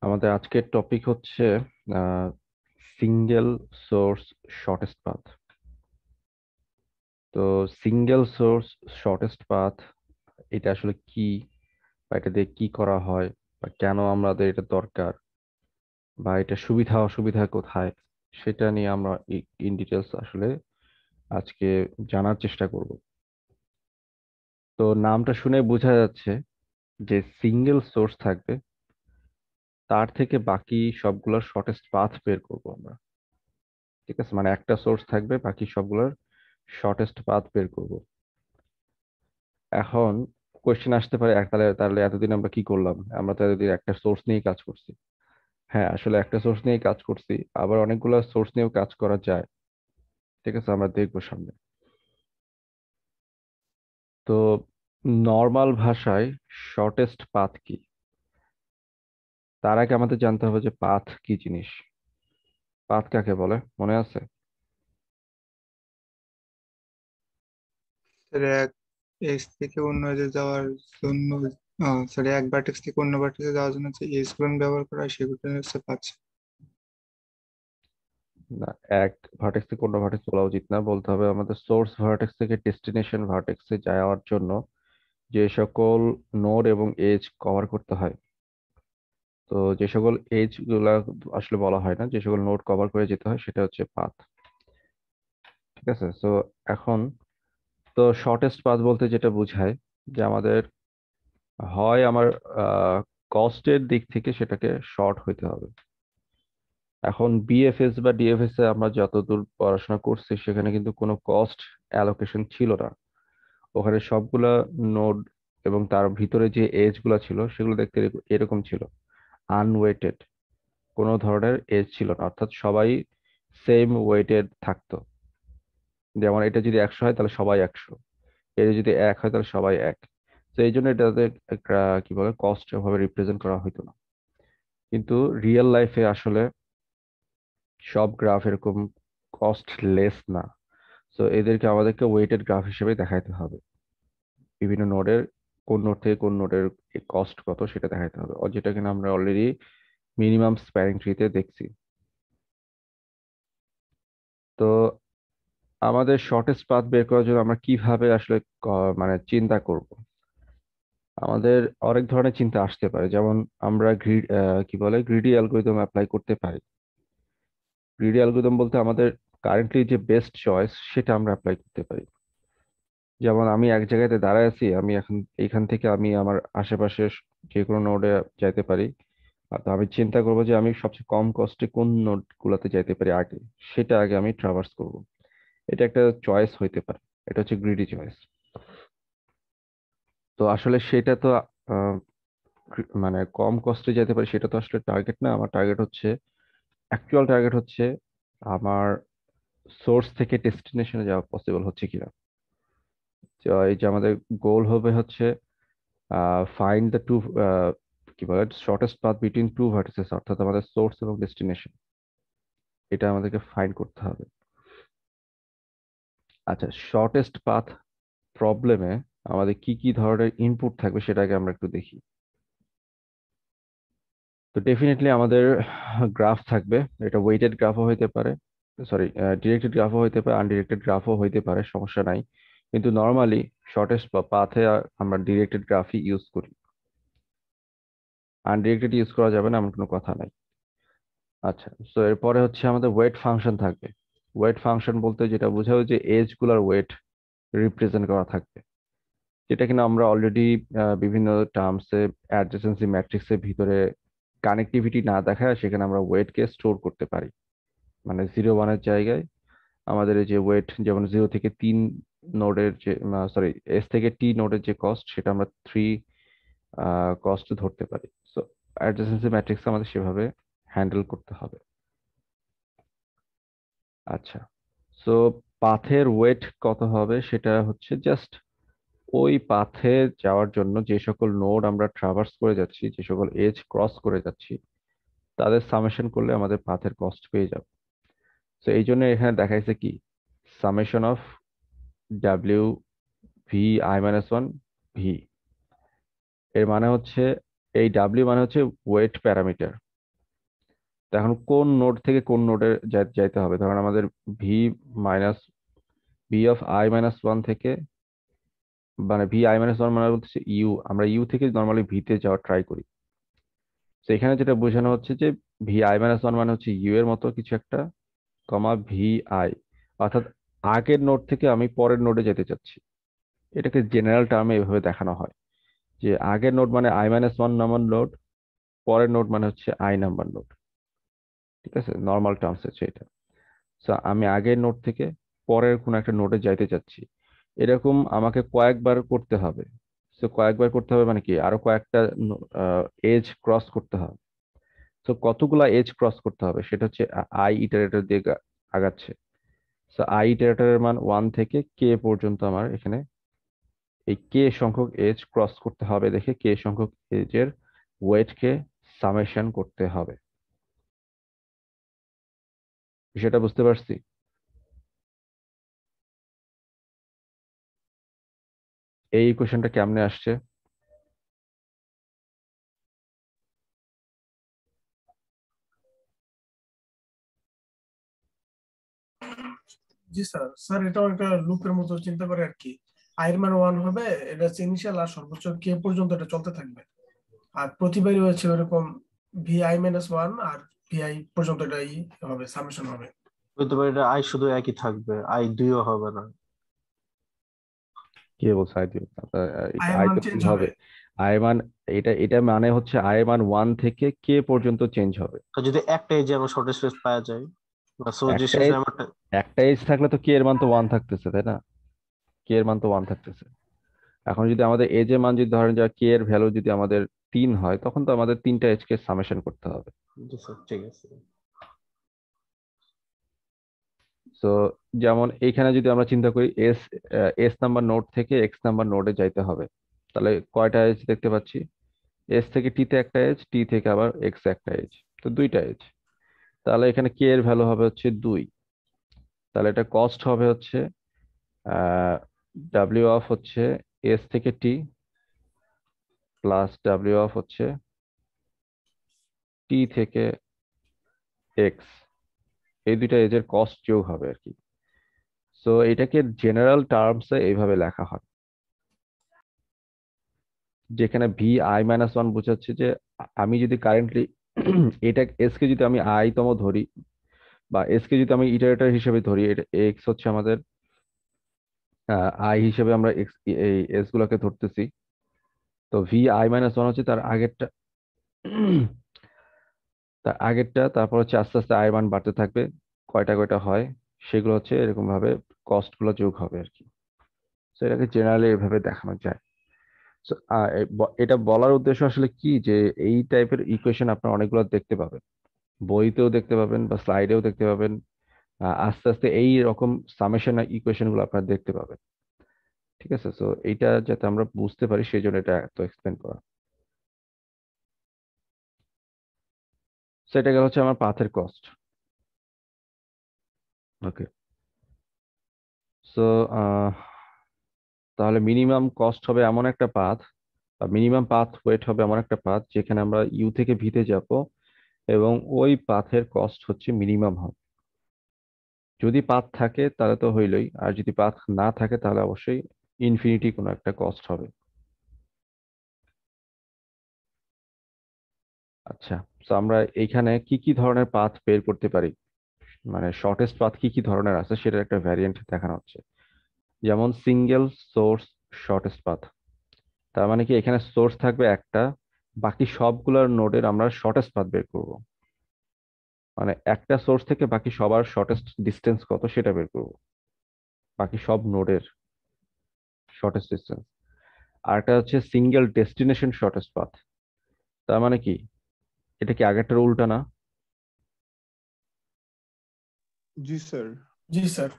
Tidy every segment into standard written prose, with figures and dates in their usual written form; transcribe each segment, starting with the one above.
আমাদের আজকের টপিক হচ্ছে সিঙ্গেল সোর্স শর্টেস্ট পাথ। তো সিঙ্গেল সোর্স শর্টেস্ট পাথ এটা আসলে কি, বা এটা দিয়ে কি করা হয়, বা কেন আমাদের এটা দরকার, বা এটা সুবিধা অসুবিধা কোথায়, সেটা নিয়ে আমরা ইন ডিটেলস আসলে আজকে জানার চেষ্টা করব। তো নামটা শুনে বোঝা যাচ্ছে যে সিঙ্গেল সোর্স থাকবে, তার থেকে বাকি সবগুলোর শর্টেস্ট পাথ বের করব আমরা। ঠিক আছে, মানে একটা সোর্স থাকবে, বাকি সবগুলোর শর্টেস্ট পাথ বের করব। এখন কোয়েশ্চেন আসতে পারে, তাহলে তাহলে এতদিন আমরা কি করলাম? আমরা তো এতদিন একটা সোর্স নিয়ে কাজ করছি। হ্যাঁ, আসলে একটা সোর্স নিয়ে কাজ করছি, আবার অনেকগুলো সোর্স নিয়েও কাজ করা যায়। ঠিক আছে, আমরা দেখবো সামনে। তো নর্মাল ভাষায় শর্টেস্ট পাথ কি, তার আগে আমাদের জানতে হবে যে পাথ কি জিনিস। পাথ কাকে বলে মনে আছে? স্যার এক এজ থেকে অন্য এজে যাওয়ার জন্য, সরি, এক ভার্টেক্স থেকে অন্য ভার্টেক্সে যাওয়ার জন্য যে এজ গুলো ব্যবহার করা হয় সেগুলো হচ্ছে পাচ্ছে। না, এক ভার্টেক্স থেকে অন্য ভার্টেক্স বলা উচিত না, বলতে হবে আমাদের সোর্স ভার্টেক্স থেকে ডেস্টিনেশন ভার্টেক্সে যাওয়ার জন্য যে সকল নোড এবং এজ কভার করতে হয়। তো যে সকল এজ গুলা আসলে বলা হয় না, যে সকল নোড কভার করে যেতে হয় সেটা হচ্ছে পাথ। ঠিক আছে, সো এখন তো শর্টেস্ট পাথ বলতে যেটা বোঝায় যে আমাদের হয় আমার কস্টের দিক থেকে সেটাকে শর্ট হইতে হবে। এখন বিএফএস বা ডিএফএস এ আমরা যতদূর পড়াশোনা করছি সেখানে কিন্তু কোনো কস্ট অ্যালোকেশন ছিল না। ওখানে সবগুলা নোড এবং তার ভিতরে যে এজ গুলা ছিল সেগুলো দেখতে এরকম ছিল, আনওয়েটেড। কোনো ধরনের এজ ছিল না, অর্থাৎ সবাই সেম ওয়েটেড থাকতো। যেমন এটা যদি 100 হয় তাহলে সবাই 100, এটা যদি 1 হয় তাহলে সবাই 1। তো এই জন্য এটাতে একটা কি বলে কস্ট ভাবে রিপ্রেজেন্ট করা হতো না। কিন্তু রিয়েল লাইফে আসলে সব গ্রাফ এরকম কস্ট লেস না। তো এদেরকে আমাদেরকে ওয়েটেড গ্রাফ হিসেবে দেখাইতে হবে। বিভিন্ন নোডের কোন নোড থেকে কোন নোডের কস্ট কত সেটা দেখাইতে হবে, যেটা কিনা আমরা অলরেডি মিনিমাম স্প্যানিং ট্রিতে দেখছি। তো আমাদের শর্টেস্ট পাথ বের করার জন্য আমরা কিভাবে আসলে মানে চিন্তা করব। আমাদের অনেক ধরনের চিন্তা আসতে পারে, যেমন আমরা কি বলে গ্রিডি অ্যালগরিদম অ্যাপ্লাই করতে পারি। গ্রিডি অ্যালগরিদম বলতে আমাদের কারেন্টলি যে বেস্ট চয়েস সেটা আমরা অ্যাপ্লাই করতে পারি। যেমন আমি এক জায়গাতে দাঁড়ায় আছি, আমি এখন এইখান থেকে আমি আমার আশেপাশে যে কোনো নোডে যাইতে পারি। তো আমি চিন্তা করবো যে আমি সবচেয়ে কম কস্টে কোন নোড গুলাতে যাইতে পারি আগে, সেটা আগে আমি ট্রাভার্স করব। এটা একটা চয়েস হইতে পারে, এটা হচ্ছে গ্রিডি চয়েস। তো আসলে সেটা তো আহ, মানে কম কস্টে যেতে পারি সেটা তো আসলে টার্গেট না। আমার টার্গেট হচ্ছে, অ্যাকচুয়াল টার্গেট হচ্ছে আমার সোর্স থেকে ডেস্টিনেশনে যাওয়া পসিবল হচ্ছে কিনা। তো এই যে আমাদের গোল হবে হচ্ছে ফাইন্ড দ্য টু, কি বলে, shortest path between two vertices, অর্থাৎ আমাদের সোর্স এবং ডেস্টিনেশন, এটা আমাদেরকে ফাইন্ড করতে হবে। আচ্ছা, শর্টেস্ট পাথ প্রবলেমে আমাদের কি কি ধরনের ইনপুট থাকবে সেটাকে আমরা একটু দেখি। তো ডেফিনেটলি আমাদের গ্রাফ থাকবে। এটা ওয়েটেড গ্রাফও হইতে পারে, সরি, ডিরেক্টেড গ্রাফও হইতে পারে, আনডিরেক্টেড গ্রাফও হইতে পারে, সমস্যা নাই। কিন্তু নর্মালি শর্টেস্ট পাথে আমরা ডিরেক্টেড গ্রাফই ইউজ করি। আনডিরেক্টেড ইউজ করা যাবে না এমন কোনো কথা নাই। আচ্ছা, তো এরপরে হচ্ছে আমাদের ওয়েট ফাংশন থাকবে। ওয়েট ফাংশন বলতে যেটা বোঝায় যে এজ গুলার ওয়েট রিপ্রেজেন্ট করা থাকবে, যেটা কিনা আমরা অলরেডি বিভিন্ন টার্মসে অ্যাডজেসেন্সি ম্যাট্রিক্সের ভিতরে কানেক্টিভিটি না দেখায় সেখানে আমরা ওয়েটকে স্টোর করতে পারি। মানে 0 1-এর জায়গায় আমাদের এই যে ওয়েট, যেমন 0 থেকে 3 নোডের যে, সরি, S থেকে T নোডের যে কস্ট সেটা আমরা 3 কস্ট ধরতে পারি। সো অ্যাডজেসেন্সি ম্যাট্রিক্স আমাদের সেভাবে হ্যান্ডেল করতে হবে। আচ্ছা, সো পাথের ওয়েট কত হবে সেটা হচ্ছে জাস্ট ওই পাথে যাওয়ার জন্য যে সকল নোড আমরা ট্রাভার্স করে যাচ্ছি, যে সকল এজ ক্রস করে যাচ্ছি, তাদের সামেশন করলে আমাদের পাথের কস্ট পেয়ে যাব। তো এই জন্য এখানে দেখাইছে কি, summation of W VI-1 V. এর মানে হচ্ছে, এই ডাব্লিউ মানে হচ্ছে ওয়েট প্যারামিটার, তো এখন কোন নোড থেকে কোন নোডে যাইতে হবে, ধরেন আমাদের ভি মাইনাস v(i-1) থেকে, মানে vi-1 মানে বলতেছে ইউ, আমরা ইউ থেকে নর্মালি ভিতে যাওয়ার ট্রাই করি। তো এখানে যেটা বোঝানো হচ্ছে যে vi-1 মানে হচ্ছে ইউ এর মতো কিছু একটা, কমা vi, অর্থাৎ আগের নোড থেকে আমি পরের নোডে যেতে চাচ্ছি। এটাকে জেনারেল টার্মে এভাবে দেখানো হয় যে আগের নোড মানে i-1 নাম্বার নোড, পরের নোড মানে হচ্ছে আই নাম্বার নোড। ঠিক আছে, নর্মাল টার্মস হচ্ছে এটা। সো আমি আগের নোড থেকে পরের কোনো একটা নোডে যাইতে চাচ্ছি, এরকম আমাকে কয়েকবার করতে হবে। সো কয়েকবার করতে হবে মানে কি, আরো কয়েকটা এজ ক্রস করতে হবে। তো কতগুলা এজ ক্রস করতে হবে সেটা হচ্ছে আই ইটারেটর দিয়ে আগাচ্ছে। সো আই ইটারেটরের মান 1 থেকে কে পর্যন্ত আমার এখানে এই কে সংখ্যক এজ ক্রস করতে হবে, দেখে কে সংখ্যক এজের ওয়েটকে সামেশন করতে হবে। সেটা বুঝতে পারছি? এই কোশ্চেনটা কেমনে আসছে? জি স্যার, স্যার এটাও একটা লুপের মতো চিন্তা করে আর কি। আয়ের মান 1 হবে, এটা হচ্ছে ইনিশিয়াল, আর সর্বোচ্চ কে পর্যন্ত এটা চলতে থাকবে। আর প্রতিবারই হচ্ছে ওরকম vi-1 আর vi পর্যন্ত এটাই হবে, সামেশন হবে। হইতে পারে এটা আই শুধু একই থাকবে, আই দুইও হবে না। কে বলছে আই দিব? আয়ের আই মান তো চেঞ্জ চেঞ্জ হবে। হবে। আই মান, এটা এটা মানে হচ্ছে আই মান 1 থেকে কে পর্যন্ত চেঞ্জ হবে। তো যদি একটা এজে আমার শর্টেস্ট ফেস পাওয়া যায়, বা সো যে একটা শেষে এজ, আমারটা। একটা এজ থাকলে তো কে এর মান তো 1 থাকতেছে, তাই না? কে এর মান তো 1 থাকতেছে। এখন যদি আমাদের এজ এর মান যদি ধরেন যে কে এর ভ্যালু যদি আমাদের 3 হয়, তখন তো আমাদের 3টা এজ কে সামেশন করতে হবে। জি স্যার, ঠিক আছে। তো যেমন এইখানে যদি আমরা চিন্তা করি এস, এস নাম্বার নোড থেকে এক্স নাম্বার নোডে যাইতে হবে, তাহলে কয়টা এজ দেখতে পাচ্ছি? এস থেকে টি তে একটা এজ, টি থেকে আবার এক্স একটা এজ, তো দুইটা এজ। তাহলে এখানে কে এর ভ্যালু হবে হচ্ছে 2। তাহলে এটা কস্ট হবে হচ্ছে ডাব্লিউ অফ হচ্ছে এস থেকে টি প্লাস ডাব্লিউ অফ হচ্ছে টি থেকে এক্স, এই দুইটা এজের কস্ট যোগ হবে আর কি। সো এটাকে জেনারেল টার্মসে এইভাবে লেখা হয়, যেখানে vi-1 বোঝাচ্ছে যে আমি যদি কারেন্টলি এটা এস কে যদি আমি আই তম ধরি, বা এস কে যদি আমি ইটারেটর হিসেবে ধরি, এটা এক্স হচ্ছে আমাদের আই হিসেবে আমরা এক্স এই এস গুলোকে ধরতেছি। তো vi-1 হচ্ছে তার আগেরটা, তার আগেরটা, তারপর হচ্ছে আস্তে আস্তে আই মান বাড়তে থাকবে, কয়টা কয়টা হয় সেগুলো হচ্ছে এরকম ভাবে কস্ট গুলো যোগ হবে আর কি। তো এটাকে জেনারেলি এভাবে দেখানো যায়। So, এটা বলার উদ্দেশ্য আসলে কি, যে এই টাইপের ইকুয়েশন আপনারা অনেকগুলো দেখতে পাবেন, বইতেও দেখতে পাবেন বা স্লাইডেও দেখতে পাবেন। আস্তে আস্তে এই রকম সামেশন ইকুয়েশন গুলো আপনারা দেখতে পাবেন। ঠিক আছে, তো এইটা যাতে আমরা বুঝতে পারি সেই জন্য এটা এত এক্সপ্লেন করা। সেটা গেল হচ্ছে আমার পাথের কস্ট। ওকে, সো তাহলে মিনিমাম কস্ট হবে এমন একটা পাথ, বা মিনিমাম পাথ ওয়েট হবে এমন একটা পাথ যেখানে আমরা ইউ থেকে ভিতে যাব, এবং ওই পাথের কস্ট হচ্ছে মিনিমাম হবে। যদি পাথ থাকে তাহলে তো হইলই, আর যদি পাথ না থাকে তাহলে অবশ্যই ইনফিনিটি কোনো একটা কস্ট হবে। আচ্ছা, তো আমরা এইখানে কি কি ধরনের পাথ বের করতে পারি, মানে শর্টেস্ট পাথ কি কি ধরনের আছে সেটার একটা ভ্যারিয়েন্ট দেখানো হচ্ছে। যেমন সিঙ্গেল সোর্স শর্টেস্ট পাথ, তার মানে কি এখানে সোর্স থাকবে একটা, বাকি সবগুলোর নোডের আমরা শর্টেস্ট পাথ বের করব। মানে একটা সোর্স থেকে বাকি সবার শর্টেস্ট ডিস্টেন্স কত সেটা বের করব, বাকি সব নোডের শর্টেস্ট ডিস্টেন্স। আর একটা হচ্ছে সিঙ্গেল ডেস্টিনেশন শর্টেস্ট পাথ, তার মানে কি এটা কি আগেরটার উল্টা না? জি স্যার। জি স্যার।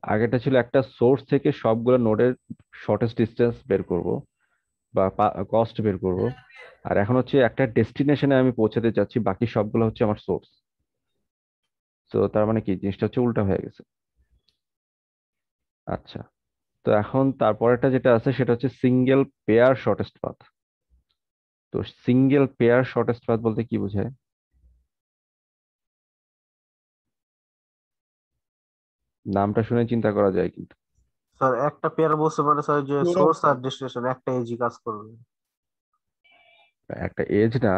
আগেরটা ছিল একটা সোর্স থেকে সবগুলো নোডের শর্টেস্ট ডিস্টেন্স বের করব বা কস্ট বের করব, আর এখন হচ্ছে একটা ডেস্টিনেশনে আমি পৌঁছাতে চাচ্ছি, বাকি সবগুলো হচ্ছে আমার সোর্স। তো তার মানে কি জিনিসটা হচ্ছে উল্টা হয়ে গেছে। আচ্ছা, তো এখন তারপরেরটা যেটা আছে সেটা হচ্ছে সিঙ্গেল পেয়ার শর্টেস্ট পাথ। তো সিঙ্গেল পেয়ার শর্টেস্ট পাথ বলতে কি বোঝায়? নামটা শুনে চিন্তা করা যায় কিন্তু। স্যার একটা পেয়ার বলতে পারে স্যার যে পুরো সোর্স আর ডেস্টিনেশন একটা এজি কাজ করবে। একটা এজ না,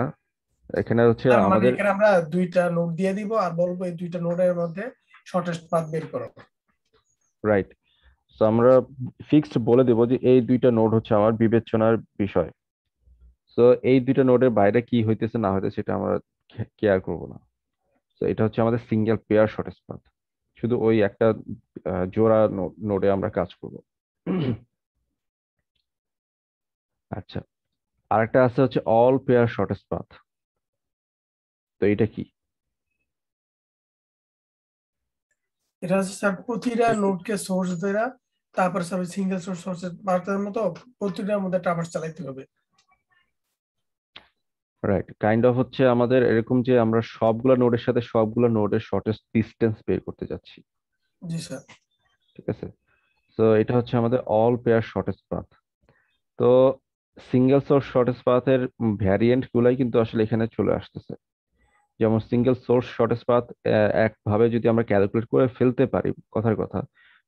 এখানে হচ্ছে তার মানে আমাদের এখানে আমরা দুইটা নোট দিয়ে দিব আর বলবো এই দুইটা নোটের মধ্যে শর্টেস্ট পাথ বের করো। রাইট। তো আমরা ফিক্সড বলে দেবো যে এই দুইটা নোড হচ্ছে আমার বিবেচনার বিষয়। তো এই দুইটা নোডের বাইরে কি হইতেছে না হইতেছে সেটা আমরা কেয়ার করব না। তো এটা হচ্ছে আমাদের সিঙ্গেল পেয়ার শর্টেস্ট পাথ, শুধু ওই একটা জোড়া নোডে আমরা কাজ করব। আচ্ছা, আরেকটা আছে হচ্ছে অল পেয়ার শর্টেস্ট পাথ। তো এটা কি? এটা হচ্ছে স্যার প্রতিটা নোটকে সোর্স ধরে তারপর স্যার সিঙ্গেল সোর্স সোর্সের বার্তার মতো প্রতিটার মধ্যে ট্রাভার্স চালাইতে হবে। রাইট, কাইন্ড অফ হচ্ছে আমাদের এরকম যে আমরা সবগুলা নোডের সাথে সবগুলা নোডের শর্টেস্ট ডিস্টেন্স বের করতে যাচ্ছি। জি স্যার। ঠিক আছে, তো এটা হচ্ছে আমাদের অল পেয়ার শর্টেস্ট পাথ। তো সিঙ্গেল সোর্স শর্টেস্ট পাথের ভ্যারিয়েন্ট গুলাই কিন্তু আসলে এখানে চলে আসতেছে। যেমন সিঙ্গেল সোর্স শর্টেস্ট পাথ একভাবে যদি আমরা ক্যালকুলেট করে ফেলতে পারি, কথার কথা,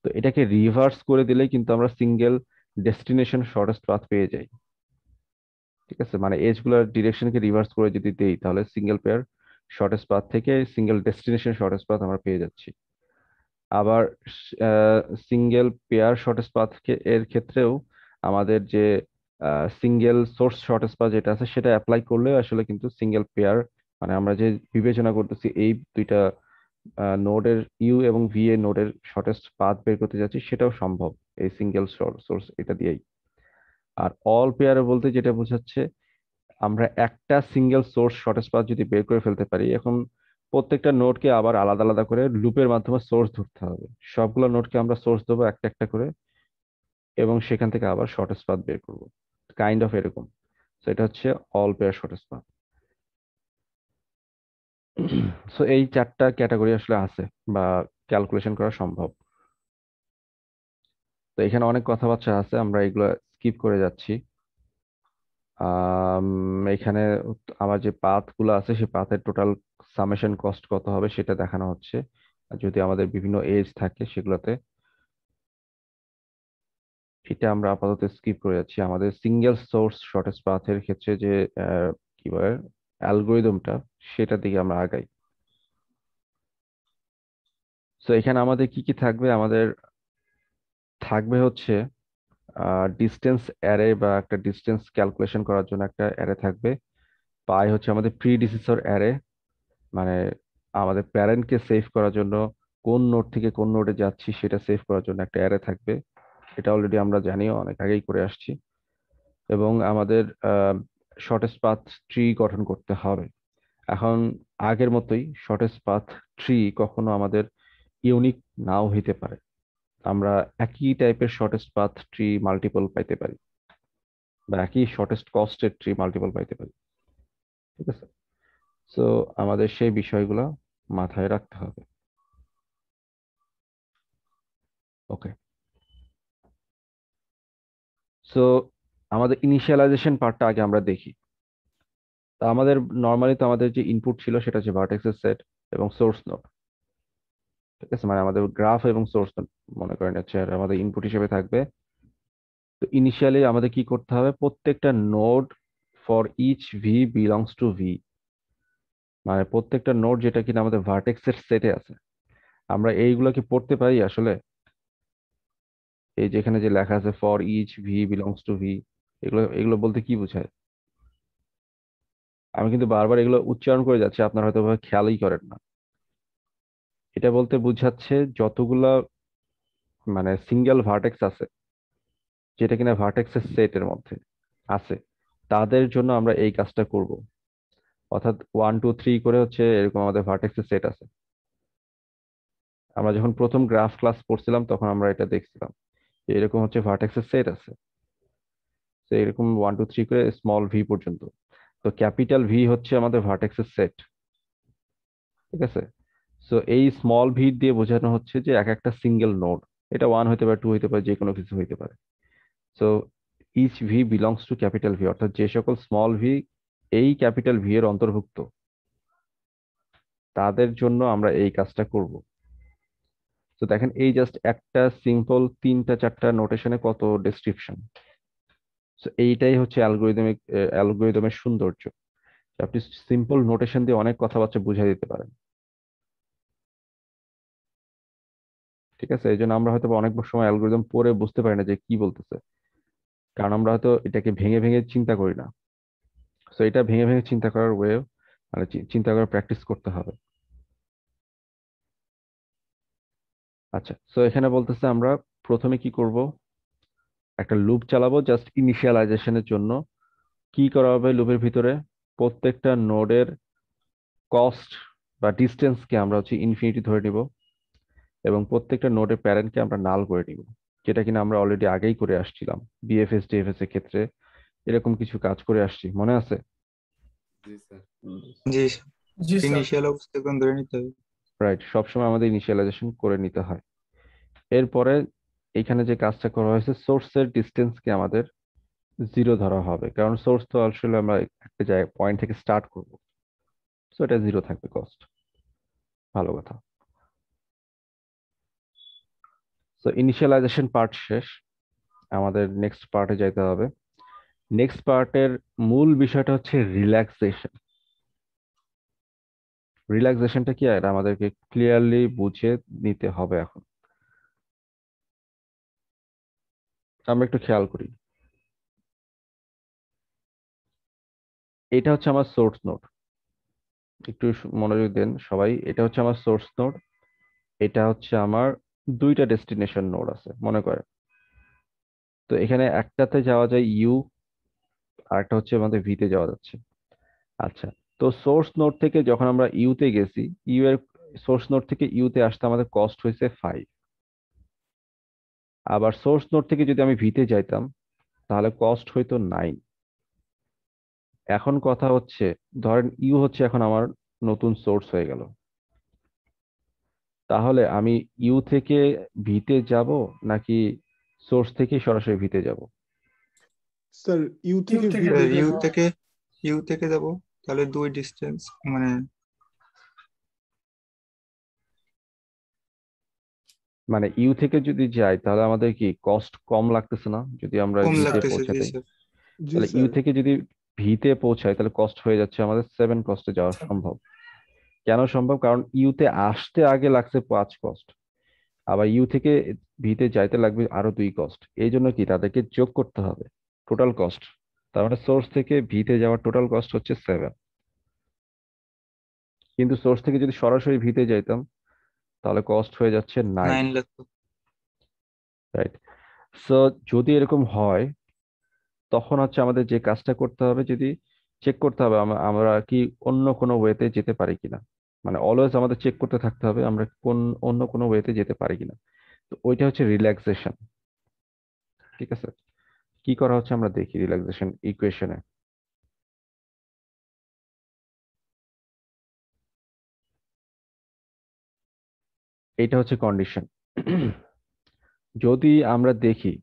তো এটাকে রিভার্স করে দিলে কিন্তু আমরা সিঙ্গেল ডেস্টিনেশন শর্টেস্ট পাথ পেয়ে যাই। ঠিক আছে, মানে এজ গুলার ডিরেকশনকে রিভার্স করে যদি দেই তাহলে সিঙ্গেল পেয়ার শর্টেস্ট পাথ থেকে সিঙ্গেল ডেস্টিনেশন শর্টেস্ট পাথ আমরা পেয়ে যাচ্ছি। আবার সিঙ্গেল পেয়ার শর্টেস্ট পাথ এর ক্ষেত্রেও আমাদের যে সিঙ্গেল সোর্স শর্টেস্ট পাথ যেটা আছে সেটা অ্যাপ্লাই করলে আসলে কিন্তু সিঙ্গেল পেয়ার, মানে আমরা যে বিবেচনা করতেছি এই দুইটা নোডের ইউ এবং ভি এ নোডের শর্টেস্ট পাথ বের করতে যাচ্ছি সেটাও সম্ভব এই সিঙ্গেল সোর্স এটা দিয়েই। আর অল পেয়ার বলতে যেটা বোঝাচ্ছে আমরা একটা সিঙ্গেল সোর্স শর্টেস্ট পাথ যদি বের করে ফেলতে পারি, এখন প্রত্যেকটা নোডকে আবার আলাদা আলাদা করে লুপের মাধ্যমে সোর্স ধরতে হবে। সবগুলো নোডকে আমরা সোর্স দেবো একটা একটা করে, এবং সেখান থেকে আবার শর্টেস্ট পাথ বের করব, কাইন্ড অফ এরকম। তো এটা হচ্ছে all pair shortest path. So এই চারটা ক্যাটাগরি আসলে আছে বা ক্যালকুলেশন করা সম্ভব। তো এখানে অনেক কথাবার্তা আছে, আমরা এগুলো স্কিপ করে যাচ্ছি। এখানে আমার যে পাথ গুলো আছে সেই পাথের টোটাল সামেশন কস্ট কত হবে সেটা দেখানো হচ্ছে। আর যদি আমাদের বিভিন্ন এজ থাকে সেগুলোতে, এটা আমরা আপাতত স্কিপ করে যাচ্ছি। আমাদের সিঙ্গেল সোর্স শর্টেস্ট পাথের ক্ষেত্রে যে কি বলে অ্যালগোরিদমটা, সেটার দিকে আমরা আগাই। তো এখানে আমাদের কি কি থাকবে, আমাদের থাকবে হচ্ছে ডিস্টেন্স অ্যারে বা একটা ডিস্টেন্স ক্যালকুলেশন করার জন্য একটা অ্যারে থাকবে। পাই হচ্ছে আমাদের প্রিডিসেসর অ্যারে, মানে আমাদের প্যারেন্টকে সেভ করার জন্য কোন নোড থেকে কোন নোডে যাচ্ছি সেটা সেভ করার জন্য একটা অ্যারে থাকবে। এটা অলরেডি আমরা জানিও, অনেক আগেই করে আসছি। এবং আমাদের শর্টেস্ট পাথ ট্রি গঠন করতে হবে। এখন আগের মতোই শর্টেস্ট পাথ ট্রি কখনো আমাদের ইউনিক নাও হইতে পারে। আমরা একই টাইপের শর্টেস্ট পাথ ট্রি মাল্টিপল পাইতে পারি, বা একই শর্টেস্ট কস্টের ট্রি মাল্টিপল পাইতে পারি। ঠিক আছে, সো আমাদের সেই বিষয়গুলো মাথায় রাখতে হবে। ওকে, সো আমাদের ইনিশিয়ালাইজেশন পার্টটা আগে আমরা দেখি। তা আমাদের নর্মালি তো আমাদের যে ইনপুট ছিল সেটা হচ্ছে ভার্টেক্সের সেট এবং সোর্স নোড। ঠিক আছে, মানে আমাদের গ্রাফ এবং সোর্স নোড মনে করেন হচ্ছে আর আমাদের ইনপুট হিসেবে থাকবে। তো ইনিশিয়ালি আমাদের কি করতে হবে, প্রত্যেকটা node for each v belongs to v, মানে প্রত্যেকটা নোড যেটা কিনা আমাদের ভার্টেক্সের সেটে আছে, আমরা এইগুলোকে পড়তে পারি আসলে। এই যেখানে যে লেখা আছে for each v belongs to v, এগুলো এগুলো বলতে কি বোঝায়? আমি কিন্তু বারবার এগুলো উচ্চারণ করে যাচ্ছি, আপনারা হয়তো ভাবে খেয়ালই করেন না। এটা বলতে বুঝাচ্ছে যতগুলা মানে সিঙ্গেল ভার্টেক্স আছে যেটা কিনা ভার্টেক্সের সেটের মধ্যে আছে, তাদের জন্য আমরা এই কাজটা করব। অর্থাৎ 1 2 3 করে হচ্ছে এরকম আমাদের ভার্টেক্সের সেট আছে। আমরা যখন প্রথম গ্রাফ ক্লাস পড়ছিলাম তখন আমরা এটা দেখছিলাম যে এরকম হচ্ছে ভার্টেক্সের সেট আছে। তো এরকম 1 2 3 করে স্মল ভি পর্যন্ত। তো ক্যাপিটাল ভি হচ্ছে আমাদের ভার্টেক্সের সেট। ঠিক আছে, সো এই স্মল ভি দিয়ে বোঝানো হচ্ছে যে এক একটা সিঙ্গেল নোড, এটা 1 হতে পারে 2 হতে পারে, যে কোনো কিছু হতে পারে। So each v belongs to capital v, অর্থাৎ যে সকল স্মল ভি এই ক্যাপিটাল ভি এর অন্তর্ভুক্ত, তাদের জন্য আমরা এই কাজটা করব। তো দেখেন এই জাস্ট একটা সিম্পল 3-4টা নোটেশনে কত ডেসক্রিপশন। তো এইটাই হচ্ছে অ্যালগোরিদমের সৌন্দর্য, যে আপনি সিম্পল নোটেশন দিয়ে অনেক কথাবার্তা বুঝাই দিতে পারেন। ঠিক আছে, এই জন্য আমরা হয়তো বা অনেক সময় অ্যালগোরিদম পড়ে বুঝতে পারি না যে কি বলতেছে, কারণ আমরা হয়তো এটাকে ভেঙে ভেঙে চিন্তা করি না। তো এটা ভেঙে ভেঙে চিন্তা করার ওয়ে, মানে চিন্তা করার প্র্যাকটিস করতে হবে। আচ্ছা, তো এখানে বলতেছে আমরা প্রথমে কি করব, একটা লুপ চালাবো জাস্ট ইনিশিয়ালাইজেশনের জন্য। কি করা হবে লুপের ভিতরে, প্রত্যেকটা নোডের কস্ট বা ডিস্টেন্সকে আমরা হচ্ছে ইনফিনিটি ধরে নিব, এবং প্রত্যেকটা নোডের প্যারেন্টকে আমরা নাল করে নিব, যেটা কিনা আমরা অলরেডি আগেই করে আসছিলাম বিএফএস ডিএফএস এর ক্ষেত্রে। এরকম কিছু কাজ করে আসছি, মনে আছে? জি স্যার। জি জি স্যার। ইনিশিয়াল অবস্থা কোন ধরে নিতে হবে। রাইট, সবসময় আমাদের ইনিশিয়ালাইজেশন করে নিতে হয়। এরপরে এখানে যে কাজটা করা হয়েছে, সোর্সের ডিস্টেন্সকে আমাদের 0 ধরা হবে, কারণ সোর্স তো আসলে আমরা একটা জায়গায় পয়েন্ট থেকে স্টার্ট করব, সো এটা 0 থাকবে কস্ট। ভালো কথা। সো ইনিশিয়ালাইজেশন পার্ট শেষ, আমাদের নেক্সট পার্টে যাইতে হবে। নেক্সট পার্টের মূল বিষয়টা হচ্ছে রিল্যাক্সেশন। রিল্যাক্সেশনটা কি, এটা আমাদেরকে ক্লিয়ারলি বুঝে নিতে হবে। এখন আমরা একটু খেয়াল করি, এটা হচ্ছে আমার সোর্স নোড। একটু মনোযোগ দেন সবাই, এটা হচ্ছে আমার সোর্স নোড, এটা হচ্ছে আমার দুইটা ডেস্টিনেশন নোড আছে মনে করেন। তো এখানে একটাতে যাওয়া যায় ইউ, আর একটা হচ্ছে আমাদের ভিতে যাওয়া যাচ্ছে। আচ্ছা, তো সোর্স নোড থেকে যখন আমরা ইউতে গেছি, ইউ এর সোর্স নোড থেকে ইউতে আসতে আমাদের কস্ট হয়েছে 5। আবার সোর্স নোড থেকে যদি আমি ভিতে যাইতাম তাহলে কস্ট হইতো 9। এখন কথা হচ্ছে, ধরেন ইউ হচ্ছে এখন আমার নতুন সোর্স হয়ে গেল, তাহলে আমি ইউ থেকে ভিতে যাব নাকি সোর্স থেকে সরাসরি ভিতে যাব? স্যার ইউ থেকে থেকে ভিতে ভিতে ইউ যাবো। থেকে ইউ থেকে যাব, তাহলে দুই ডিস্টেন্স মানে মানে ইউ থেকে যদি যাই তাহলে আমাদের কি কস্ট কম লাগতেছে না যদি আমরা কম ভিতে লাগতেছে। জি পৌঁছাতে? স্যার। জি তাহলে ইউ স্যার। থেকে যদি ভিতে পৌঁছাই তাহলে কস্ট হয়ে যাচ্ছে আমাদের 7 কস্টে যাওয়া সম্ভব। কেন সম্ভব? কারণ ইউতে আসতে আগে লাগছে 5 কস্ট, আবার ইউ থেকে ভিতে যাইতে লাগবে আরো 2 কস্ট। এই জন্য কি তাদেরকে যোগ করতে হবে টোটাল কস্ট। তার মানে সোর্স থেকে ভিতে যাওয়ার টোটাল কস্ট হচ্ছে 7। কিন্তু সোর্স থেকে যদি সরাসরি ভিতে যাইতাম তাহলে কস্ট হয়ে যাচ্ছে 9। 9 লাগতো। রাইট। সো যদি এরকম হয় তখন হচ্ছে আমাদের যে কাজটা করতে হবে, যদি চেক করতে হবে আমরা কি অন্য কোনো ওয়েতে যেতে পারি কিনা। মানে অলওয়েজ আমাদের চেক করতে থাকতে হবে আমরা কোন অন্য কোনো ওয়েতে যেতে পারি কিনা। তো ওইটা হচ্ছে রিল্যাক্সেশন। ঠিক আছে, কি করা হচ্ছে আমরা দেখি রিল্যাক্সেশন ইকুয়েশনে। এটা হচ্ছে কন্ডিশন। যদি আমরা দেখি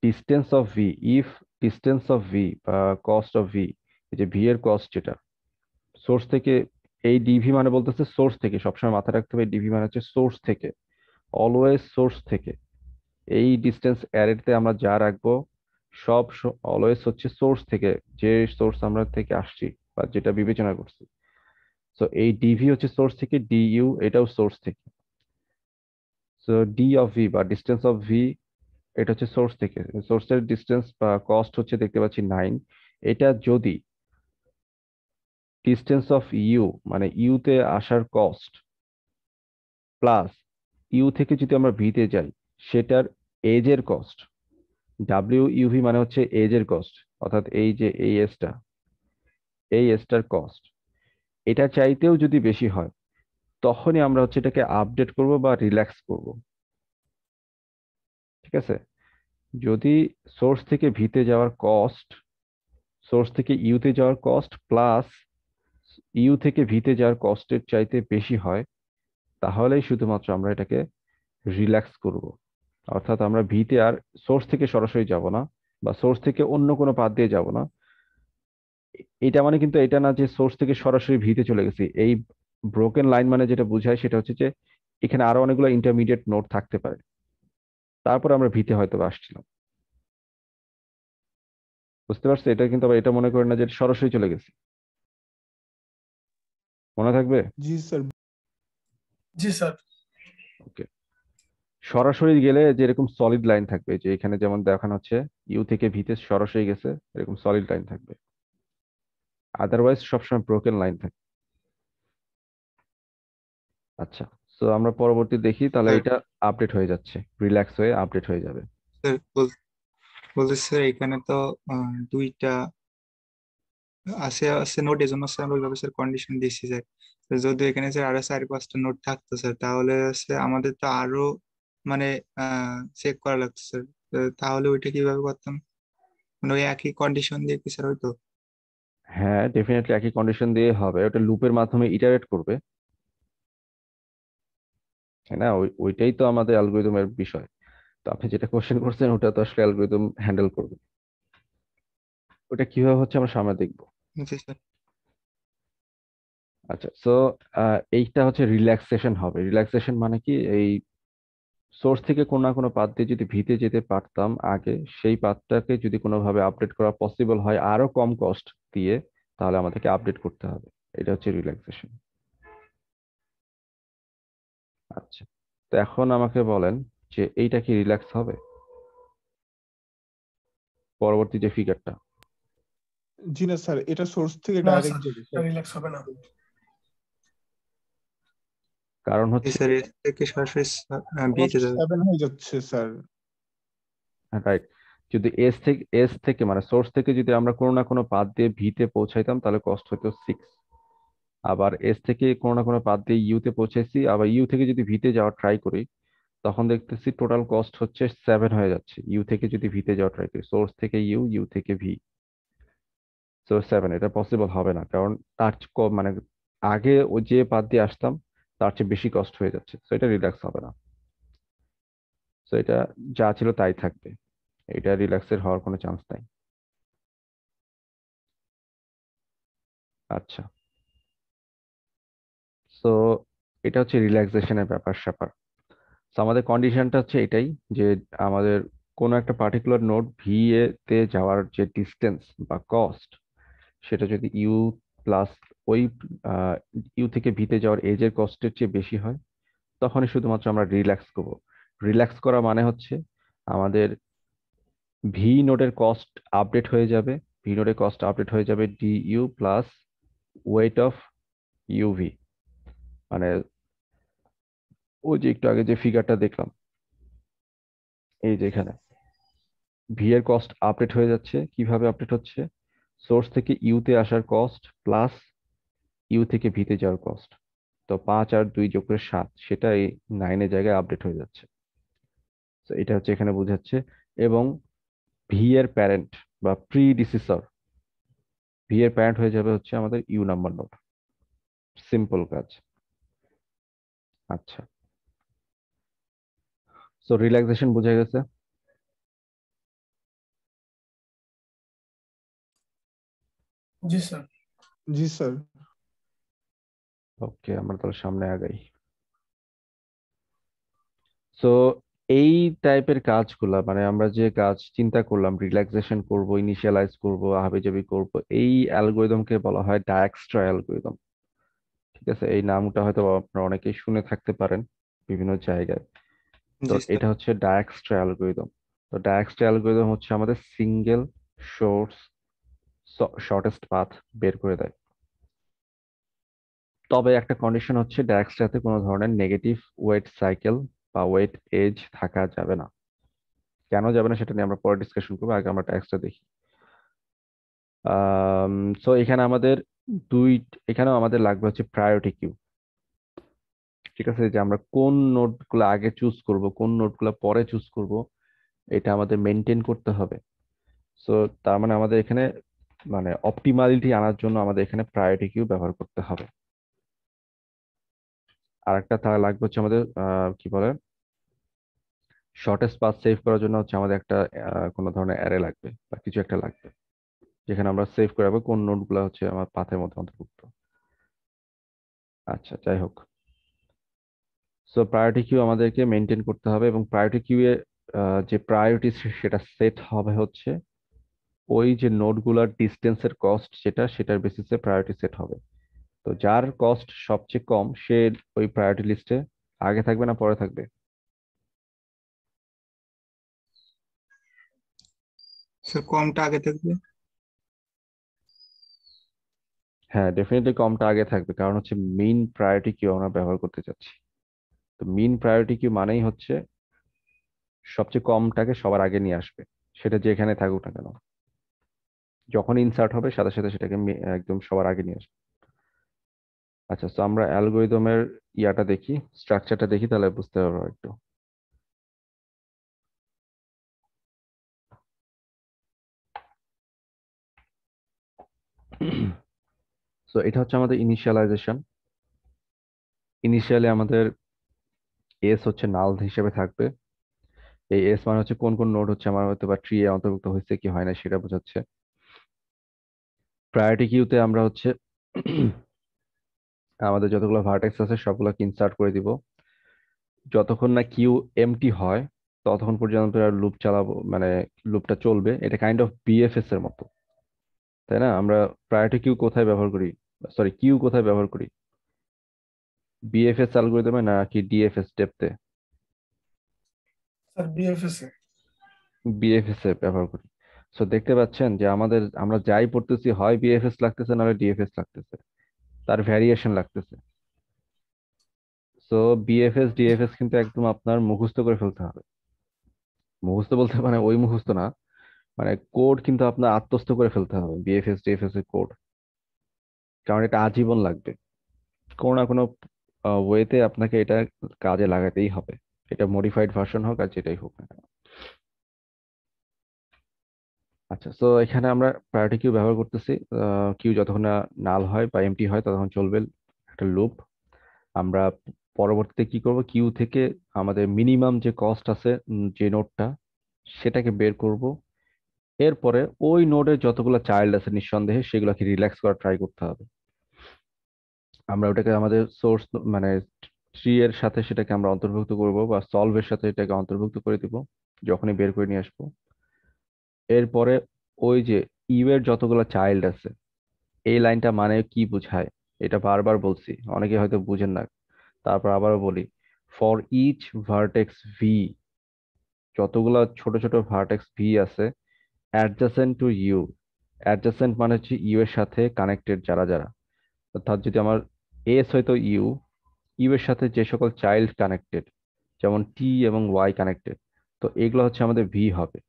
distance of V, if distance of V বা কস্ট অফ ভি, এই যে ভি এর কস্ট যেটা সোর্স থেকে, এই ডিভি মানে বলতেছে সোর্স থেকে, সবসময় মাথায় রাখতে হবে ডিভি মানে হচ্ছে সোর্স থেকে, অলওয়েজ সোর্স থেকে। এই ডিস্টেন্স অ্যারেতে আমরা যা রাখবো সব অলওয়েজ হচ্ছে সোর্স থেকে, যে সোর্স আমরা থেকে আসছি বা যেটা বিবেচনা করছি। সো এই ডিভি হচ্ছে সোর্স থেকে, ডিইউ এটাও সোর্স থেকে। সো ডি অফ ভি বা ডিস্টেন্স অফ ভি এটা হচ্ছে সোর্স থেকে, সোর্সের ডিস্টেন্স বা কস্ট হচ্ছে দেখতে পাচ্ছি 9। এটা যদি ডিস্টেন্স অফ ইউ মানে ইউতে আসার কস্ট প্লাস ইউ থেকে যদি আমরা ভিতে যাই সেটার এজের কস্ট, ডাব্লিউ ইউভি মানে হচ্ছে এজের কস্ট, অর্থাৎ এই যে এই এসটা, এই এসটার কস্ট এটা চাইতেও যদি বেশি হয় তখনই আমরা হচ্ছে এটাকে আপডেট করব বা রিল্যাক্স করব। ঠিক আছে, যদি সোর্স থেকে ভিতে যাওয়ার কস্ট, সোর্স থেকে ইউতে যাওয়ার কস্ট প্লাস ইউ থেকে ভিতে যাওয়ার কস্টের চাইতে বেশি হয়, তাহলেই শুধুমাত্র আমরা এটাকে রিল্যাক্স করব। অর্থাৎ আমরা ভিতে আর সোর্স থেকে সরাসরি যাব না বা সোর্স থেকে অন্য কোনো পাথ দিয়ে যাব না। এটা মানে কিন্তু এটা না যে সোর্স থেকে সরাসরি ভিতে চলে গেছি। এই ব্রোকেন লাইন মানে যেটা বোঝায় সেটা হচ্ছে যে এখানে আরো অনেকগুলো ইন্টারমিডিয়েট নোড থাকতে পারে, তারপর আমরা ভিতে হয়তো বা আসছিলাম। বুঝতে পারছো? এটা কিন্তু আবার এটা মনে করেন না যে এটা সরাসরি চলে গেছে, মনে থাকবে? জি স্যার। জি স্যার। ওকে, সরাসরি গেলে যে এরকম সলিড লাইন থাকবে, যে এখানে যেমন দেখানো হচ্ছে ইউ থেকে ভিতে সরাসরি গেছে, এরকম সলিড লাইন থাকবে। আদারওয়াইজ সবসময় ব্রোকেন লাইন থাকে। আচ্ছা, তো আমরা পরবর্তী দেখি, তাহলে স্যার এটা আপডেট হয়ে যাচ্ছে, রিল্যাক্স হয়ে আপডেট হয়ে যাবে। স্যার বলতেছি স্যার এখানে তো দুইটা আছে আছে নোট, এই জন্য স্যার আমরা ওইভাবে স্যার কন্ডিশন দিচ্ছি স্যার। তো যদি এখানে স্যার আরো 4-5টা নোট থাকতো স্যার, তাহলে স্যার আমাদের তো আরো মানে চেক করা লাগতো স্যার। তো তাহলে ওইটা কিভাবে করতাম, মানে ওই একই কন্ডিশন দিয়ে কি স্যার হয়তো? হ্যাঁ, ডেফিনেটলি একই কন্ডিশন দিয়ে হবে, ওটা লুপের মাধ্যমে ইটারেট করবে, তাই না? ওইটাই তো আমাদের অ্যালগরিদমের বিষয়। তো আপনি যেটা কোশ্চেন করছেন ওটা তো আসলে অ্যালগরিদম হ্যান্ডেল করবে। ওটা কিভাবে হচ্ছে আমরা সামনে দেখবো। জি স্যার। আচ্ছা, সো এইটা হচ্ছে রিল্যাক্সেশন হবে। রিল্যাক্সেশন মানে কি, এই সোর্স থেকে কোনো না কোনো পাথ দিয়ে যদি ভিতে যেতে পারতাম আগে, সেই পাথটাকে যদি কোনোভাবে আপডেট করা পসিবল হয় আরো কম কস্ট দিয়ে, তাহলে আমাদেরকে আপডেট করতে হবে। এটা হচ্ছে রিল্যাক্সেশন। আচ্ছা, তো এখন আমাকে বলেন যে এইটা কি রিল্যাক্স হবে, পরবর্তী যে ফিগারটা? জি না স্যার, এটা সোর্স থেকে না ডাইরেক্ট স্যার, যাবে এটা স্যার। রিল্যাক্স হবে না। কারণ জি হচ্ছে, স্যার, এস থেকে সরাসরি কস্ট বিয়েতে যাবে। 7 হয়ে যাচ্ছে স্যার। রাইট, যদি এস থেকে মানে সোর্স থেকে যদি আমরা কোনো না কোনো পাথ দিয়ে ভিতে পৌঁছাইতাম তাহলে কস্ট হতো 6। আবার এস থেকে কোনো না কোনো পাথ দিয়ে ইউতে পৌঁছেছি, আবার ইউ থেকে যদি ভিতে যাওয়ার ট্রাই করি, তখন দেখতেছি টোটাল কস্ট হচ্ছে 7 হয়ে যাচ্ছে। ইউ থেকে যদি ভিতে যাওয়া ট্রাই করি, সোর্স থেকে ইউ, ইউ থেকে ভি, সো 7। এটা পসিবল হবে না, কারণ তার মানে আগে ও যে পাথ দিয়ে আসতাম তার চেয়ে বেশি কস্ট হয়ে যাচ্ছে, সো এটা রিল্যাক্স হবে না। সো এটা যা ছিল তাই থাকবে, এটা রিল্যাক্সের হওয়ার কোনো চান্স নাই। আচ্ছা, সো এটা হচ্ছে রিল্যাক্সেশনের ব্যাপার স্যাপার। তো আমাদের কন্ডিশনটা হচ্ছে এটাই, যে আমাদের কোনো একটা পার্টিকুলার নোড ভি এ তে যাওয়ার যে ডিস্টেন্স বা কস্ট, সেটা যদি ইউ প্লাস ওই ইউ থেকে ভিতে যাওয়ার এজের কস্টের চেয়ে বেশি হয়, তখনই শুধুমাত্র আমরা রিল্যাক্স করব। রিল্যাক্স করা মানে হচ্ছে আমাদের ভি নোডের কস্ট আপডেট হয়ে যাবে, ভি নোডের কস্ট আপডেট হয়ে যাবে d u plus weight of uv. মানে ওই যে একটু আগে যে ফিগারটা দেখলাম, এই যে এখানে ভি এর কস্ট আপডেট হয়ে যাচ্ছে। কিভাবে আপডেট হচ্ছে? সোর্স থেকে ইউতে আসার কস্ট প্লাস ইউ থেকে ভিতে যাওয়ার কস্ট। তো 5 আর 2 যোগ করে 7, সেটা এই 9 এর জায়গায় আপডেট হয়ে যাচ্ছে। তো এটা হচ্ছে এখানে বোঝাচ্ছে। এবং ভি এর প্যারেন্ট বা প্রিডিসেসর, ভি এর প্যারেন্ট হয়ে যাবে হচ্ছে আমাদের ইউ নাম্বার নোড। সিম্পল কাজ। আচ্ছা, সো রিল্যাক্সেশন বোঝা গেছে। জি স্যার। জি স্যার। ওকে, আমরা তাহলে সামনে আগাই। সো এই টাইপের কাজগুলা, মানে আমরা যে কাজ চিন্তা করলাম, রিল্যাক্সেশন করব, ইনিশিয়ালাইজ করব, হাবিজাবি করব, এই অ্যালগরিদমকে বলা হয় ডায়াক্সট্রা অ্যালগরিদম। ঠিক আছে, এই নামটা হয়তো আপনারা অনেকেই শুনে থাকতে পারেন বিভিন্ন জায়গায়। তো জি স্যার। এটা হচ্ছে ডায়াক্সট্রা অ্যালগরিদম। তো ডায়াক্সট্রা অ্যালগরিদম হচ্ছে আমাদের সিঙ্গেল সোর্স শর্টেস্ট পাথ বের করে দেয়। তবে একটা কন্ডিশন হচ্ছে, ডায়াক্সট্রাতে কোনো ধরনের নেগেটিভ ওয়েট সাইকেল বা ওয়েট এজ থাকা যাবে না। কেন যাবে না সেটা নিয়ে আমরা পরে ডিসকাশন করবো, আগে আমরা ট্যাক্সটা দেখি। সো এখানে আমাদের দুই এখানেও আমাদের লাগবে হচ্ছে প্রায়োরিটি কিউ। ঠিক আছে, যে আমরা কোন নোটগুলো আগে চুজ করব, কোন নোটগুলো পরে চুজ করব, এটা আমাদের মেনটেন করতে হবে। সো তার মানে আমাদের এখানে মানে অপটিমালিটি আনার জন্য আমাদের এখানে প্রায়োরিটি কিউ ব্যবহার করতে হবে। আর একটা তা লাগবে হচ্ছে আমাদের কি বলে, শর্টেস্ট পাথ সেভ করার জন্য হচ্ছে আমাদের একটা কোনো ধরনের অ্যারে লাগবে বা কিছু একটা লাগবে, যেখানে আমরা সেভ করে রাখবো কোন নোটগুলো হচ্ছে আমার পাথের মধ্যে অন্তর্ভুক্ত। আচ্ছা, যাই হোক। সো প্রায়োরিটি কিউ আমাদেরকে মেনটেন করতে হবে, এবং প্রায়োরিটি কিউ এ যে প্রায়োরিটি সেটা সেট হবে হচ্ছে ওই যে নোডগুলোর ডিস্টেন্সের কস্ট সেটার বেসিসে প্রায়োরিটি সেট হবে। তো যার কস্ট সবচেয়ে কম সে ওই প্রায়োরিটি লিস্টে আগে থাকবে না পরে থাকবে? স্যার কমটা আগে থাকবে। হ্যাঁ, ডেফিনেটলি কমটা আগে থাকবে, কারণ হচ্ছে মেইন প্রায়োরিটি কিউ আমরা ব্যবহার করতে চাচ্ছি। তো মেইন প্রায়োরিটি কিউ মানেই হচ্ছে সবচেয়ে কমটাকে সবার আগে নিয়ে আসবে, সেটা যেখানে থাকুক না কেন। যখন ইনসার্ট হবে সাথে সাথে সেটাকে একদম সবার আগে নিয়ে আসবে। আচ্ছা, তো আমরা অ্যালগোরিদমের ইয়াটা দেখি, স্ট্রাকচারটা দেখি, তাহলে বুঝতে পারবো একটু। তো এটা হচ্ছে আমাদের ইনিশিয়ালাইজেশন। ইনিশিয়ালি আমাদের এস হচ্ছে নাল হিসেবে থাকবে। এই এস মানে হচ্ছে কোন কোন নোড হচ্ছে আমার হয়তো বা ট্রি এ অন্তর্ভুক্ত হয়েছে কি হয় না সেটা বোঝাচ্ছে। প্রায়োরিটি কিউতে আমরা হচ্ছে আমাদের যতগুলো ভার্টেক্স আছে সবগুলোকে ইনসার্ট করে দিব। যতক্ষণ না কিউ এমটি হয় ততক্ষণ পর্যন্ত লুপ চালাবো, মানে লুপটা চলবে। এটা কাইন্ড অফ বিএফএস এর মতো, তাই না? আমরা প্রায়োরিটি কিউ কোথায় ব্যবহার করি, সরি কিউ কোথায় ব্যবহার করি? বিএফএস অ্যালগরিদমে নাকি ডিএফএস ডেপথে? স্যার বিএফএস এ। বিএফএস এ ব্যবহার করি। সো দেখতে পাচ্ছেন যে আমরা যাই পড়তেছি হয় বিএফএস লাগতেছে নাহলে ডিএফএস লাগতেছে, তার ভ্যারিয়েশন লাগতেছে। সো বিএফএস ডিএফএস কিন্তু একদম আপনার মুখস্থ করে ফেলতে হবে। মুখস্থ বলতে মানে ওই মুখস্থ না, মানে কোড কিন্তু আপনার আত্মস্থ করে ফেলতে হবে বিএফএস ডিএফএস এর কোড, কারণ এটা আজীবন লাগবে। কোনো না কোনো ওয়েতে আপনাকে এটা কাজে লাগাতেই হবে, এটা মডিফাইড ভার্সন হোক আর যেটাই হোক না কেন। আচ্ছা, তো এখানে আমরা প্রায়োরিটি কিউ ব্যবহার করতেছি। কিউ যতক্ষণ না নাল হয় বা এমটি হয় ততক্ষণ চলবে একটা লুপ। আমরা পরবর্তীতে কি করব, কিউ থেকে আমাদের মিনিমাম যে কস্ট আছে যে নোডটা সেটাকে বের করব। এরপরে ওই নোডে যতগুলো চাইল্ড আছে নিঃসন্দেহে সেগুলোকে রিল্যাক্স করা ট্রাই করতে হবে। আমরা ওটাকে আমাদের সোর্স মানে ট্রি এর সাথে সেটাকে আমরা অন্তর্ভুক্ত করব বা সলভের সাথে এটাকে অন্তর্ভুক্ত করে দিব যখনই বের করে নিয়ে আসবো। এরপরে ওই যে ইউ এর যতগুলো চাইল্ড আছে, এই লাইনটা মানে কি বোঝায় এটা বারবার বলছি, অনেকে হয়তো বুঝেন না, তারপর আবারও বলি। ফর ইচ ভার্টেক্স ভি, যতগুলা ছোট ছোট ভার্টেক্স ভি আছে অ্যাডজাসেন্ট টু ইউ, অ্যাডজাসেন্ট মানে হচ্ছে ইউ এর সাথে কানেক্টেড যারা যারা, অর্থাৎ যদি আমার এস হয়তো ইউ, ইউ এর সাথে যে সকল চাইল্ড কানেক্টেড, যেমন টি এবং ওয়াই কানেক্টেড, তো এগুলো হচ্ছে আমাদের ভি হবে।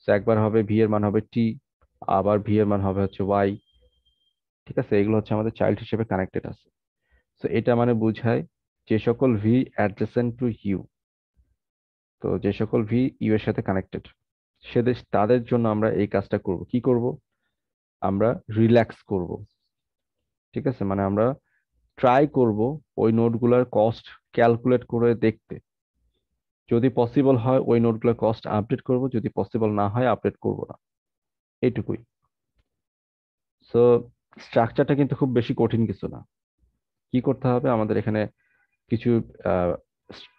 তো একবার হবে ভি এর মান হবে টি, আবার ভি এর মান হবে হচ্ছে ওয়াই। ঠিক আছে, এগুলো হচ্ছে আমাদের চাইল্ড হিসেবে কানেক্টেড আছে। তো এটা মানে বোঝায় যে সকল ভি অ্যাডজেসেন্ট টু ইউ, তো যে সকল ভি ইউ এর সাথে কানেক্টেড সেদের তাদের জন্য আমরা এই কাজটা করব। কি করব? আমরা রিল্যাক্স করব। ঠিক আছে, মানে আমরা ট্রাই করব ওই নোটগুলোর কস্ট ক্যালকুলেট করে দেখতে। যদি পসিবল হয় ওই নোটগুলোর কস্ট আপডেট করব, যদি পসিবল না হয় আপডেট করব না, এইটুকুই। সো স্ট্রাকচারটা কিন্তু খুব বেশি কঠিন কিছু না। কি করতে হবে আমাদের এখানে? কিছু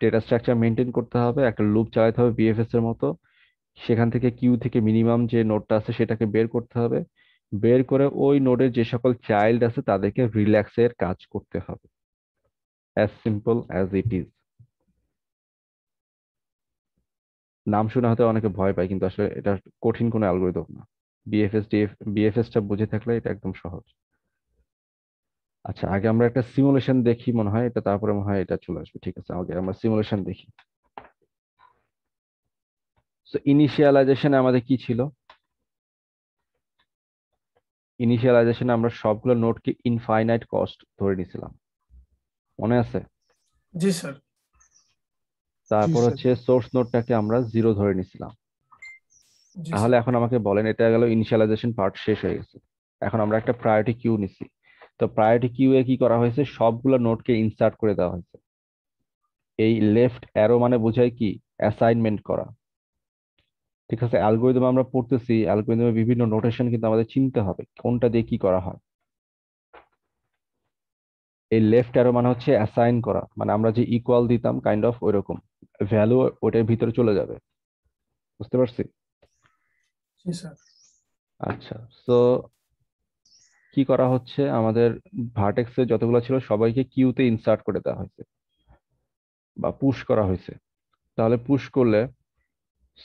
ডেটা স্ট্রাকচার মেনটেন করতে হবে, একটা লুপ চালাতে হবে বিএফএস এর মতো। সেখান থেকে কিউ থেকে মিনিমাম যে নোডটা আছে সেটাকে বের করতে হবে। বের করে ওই নোডের যে সকল চাইল্ড আছে তাদেরকে রিল্যাক্সের কাজ করতে হবে। As simple as it is. নাম শুনে হয়তো অনেকে ভয় পায়, কিন্তু আসলে এটা কঠিন কোনো অ্যালগরিদম না। বিএফএসটা বুঝে থাকলে এটা একদম সহজ। আচ্ছা, আগে আমরা একটা সিমুলেশন দেখি মনে হয়, এটা তারপরে মনে হয় এটা চলে আসবে। ঠিক আছে, আগে আমরা সিমুলেশন দেখি। তো ইনিশিয়ালাইজেশনে আমাদের কি ছিল? ইনিশিয়ালাইজেশনে আমরা সবগুলো নোডকে ইনফাইনাইট কস্ট ধরে নিয়েছিলাম, মনে আছে? জি স্যার। জি তারপর স্যার। হচ্ছে সোর্স নোডটাকে আমরা জিরো ধরে নিয়েছিলাম। জি তাহলে স্যার। এখন আমাকে বলেন, এটা গেল ইনিশিয়ালাইজেশন পার্ট শেষ হয়ে গেছে। এখন আমরা একটা প্রায়োরিটি কিউ নিছি। তো প্রায়োরিটি কিউ এ কি করা হয়েছে, সবগুলো নোডকে ইনসার্ট করে দেওয়া হয়েছে। এই লেফট অ্যারো মানে বোঝায় কি? অ্যাসাইনমেন্ট করা। ঠিক আছে, অ্যালগরিদম আমরা পড়তেছি, অ্যালগরিদমের বিভিন্ন নোটেশন কিন্তু আমাদের চিনতে হবে কোনটা দিয়ে কি করা হয়। এই লেফট অ্যারো মানে হচ্ছে অ্যাসাইন করা, মানে আমরা যে ইকুয়াল দিতাম কাইন্ড অফ ওইরকম ভ্যালু ওটার ভিতরে চলে যাবে। বুঝতে পারছি? জি স্যার। আচ্ছা, তো কি করা হচ্ছে, আমাদের ভার্টেক্সে যতগুলো ছিল সবাইকে কিউতে ইনসার্ট করে দেওয়া হয়েছে বা পুশ করা হয়েছে। তাহলে পুশ করলে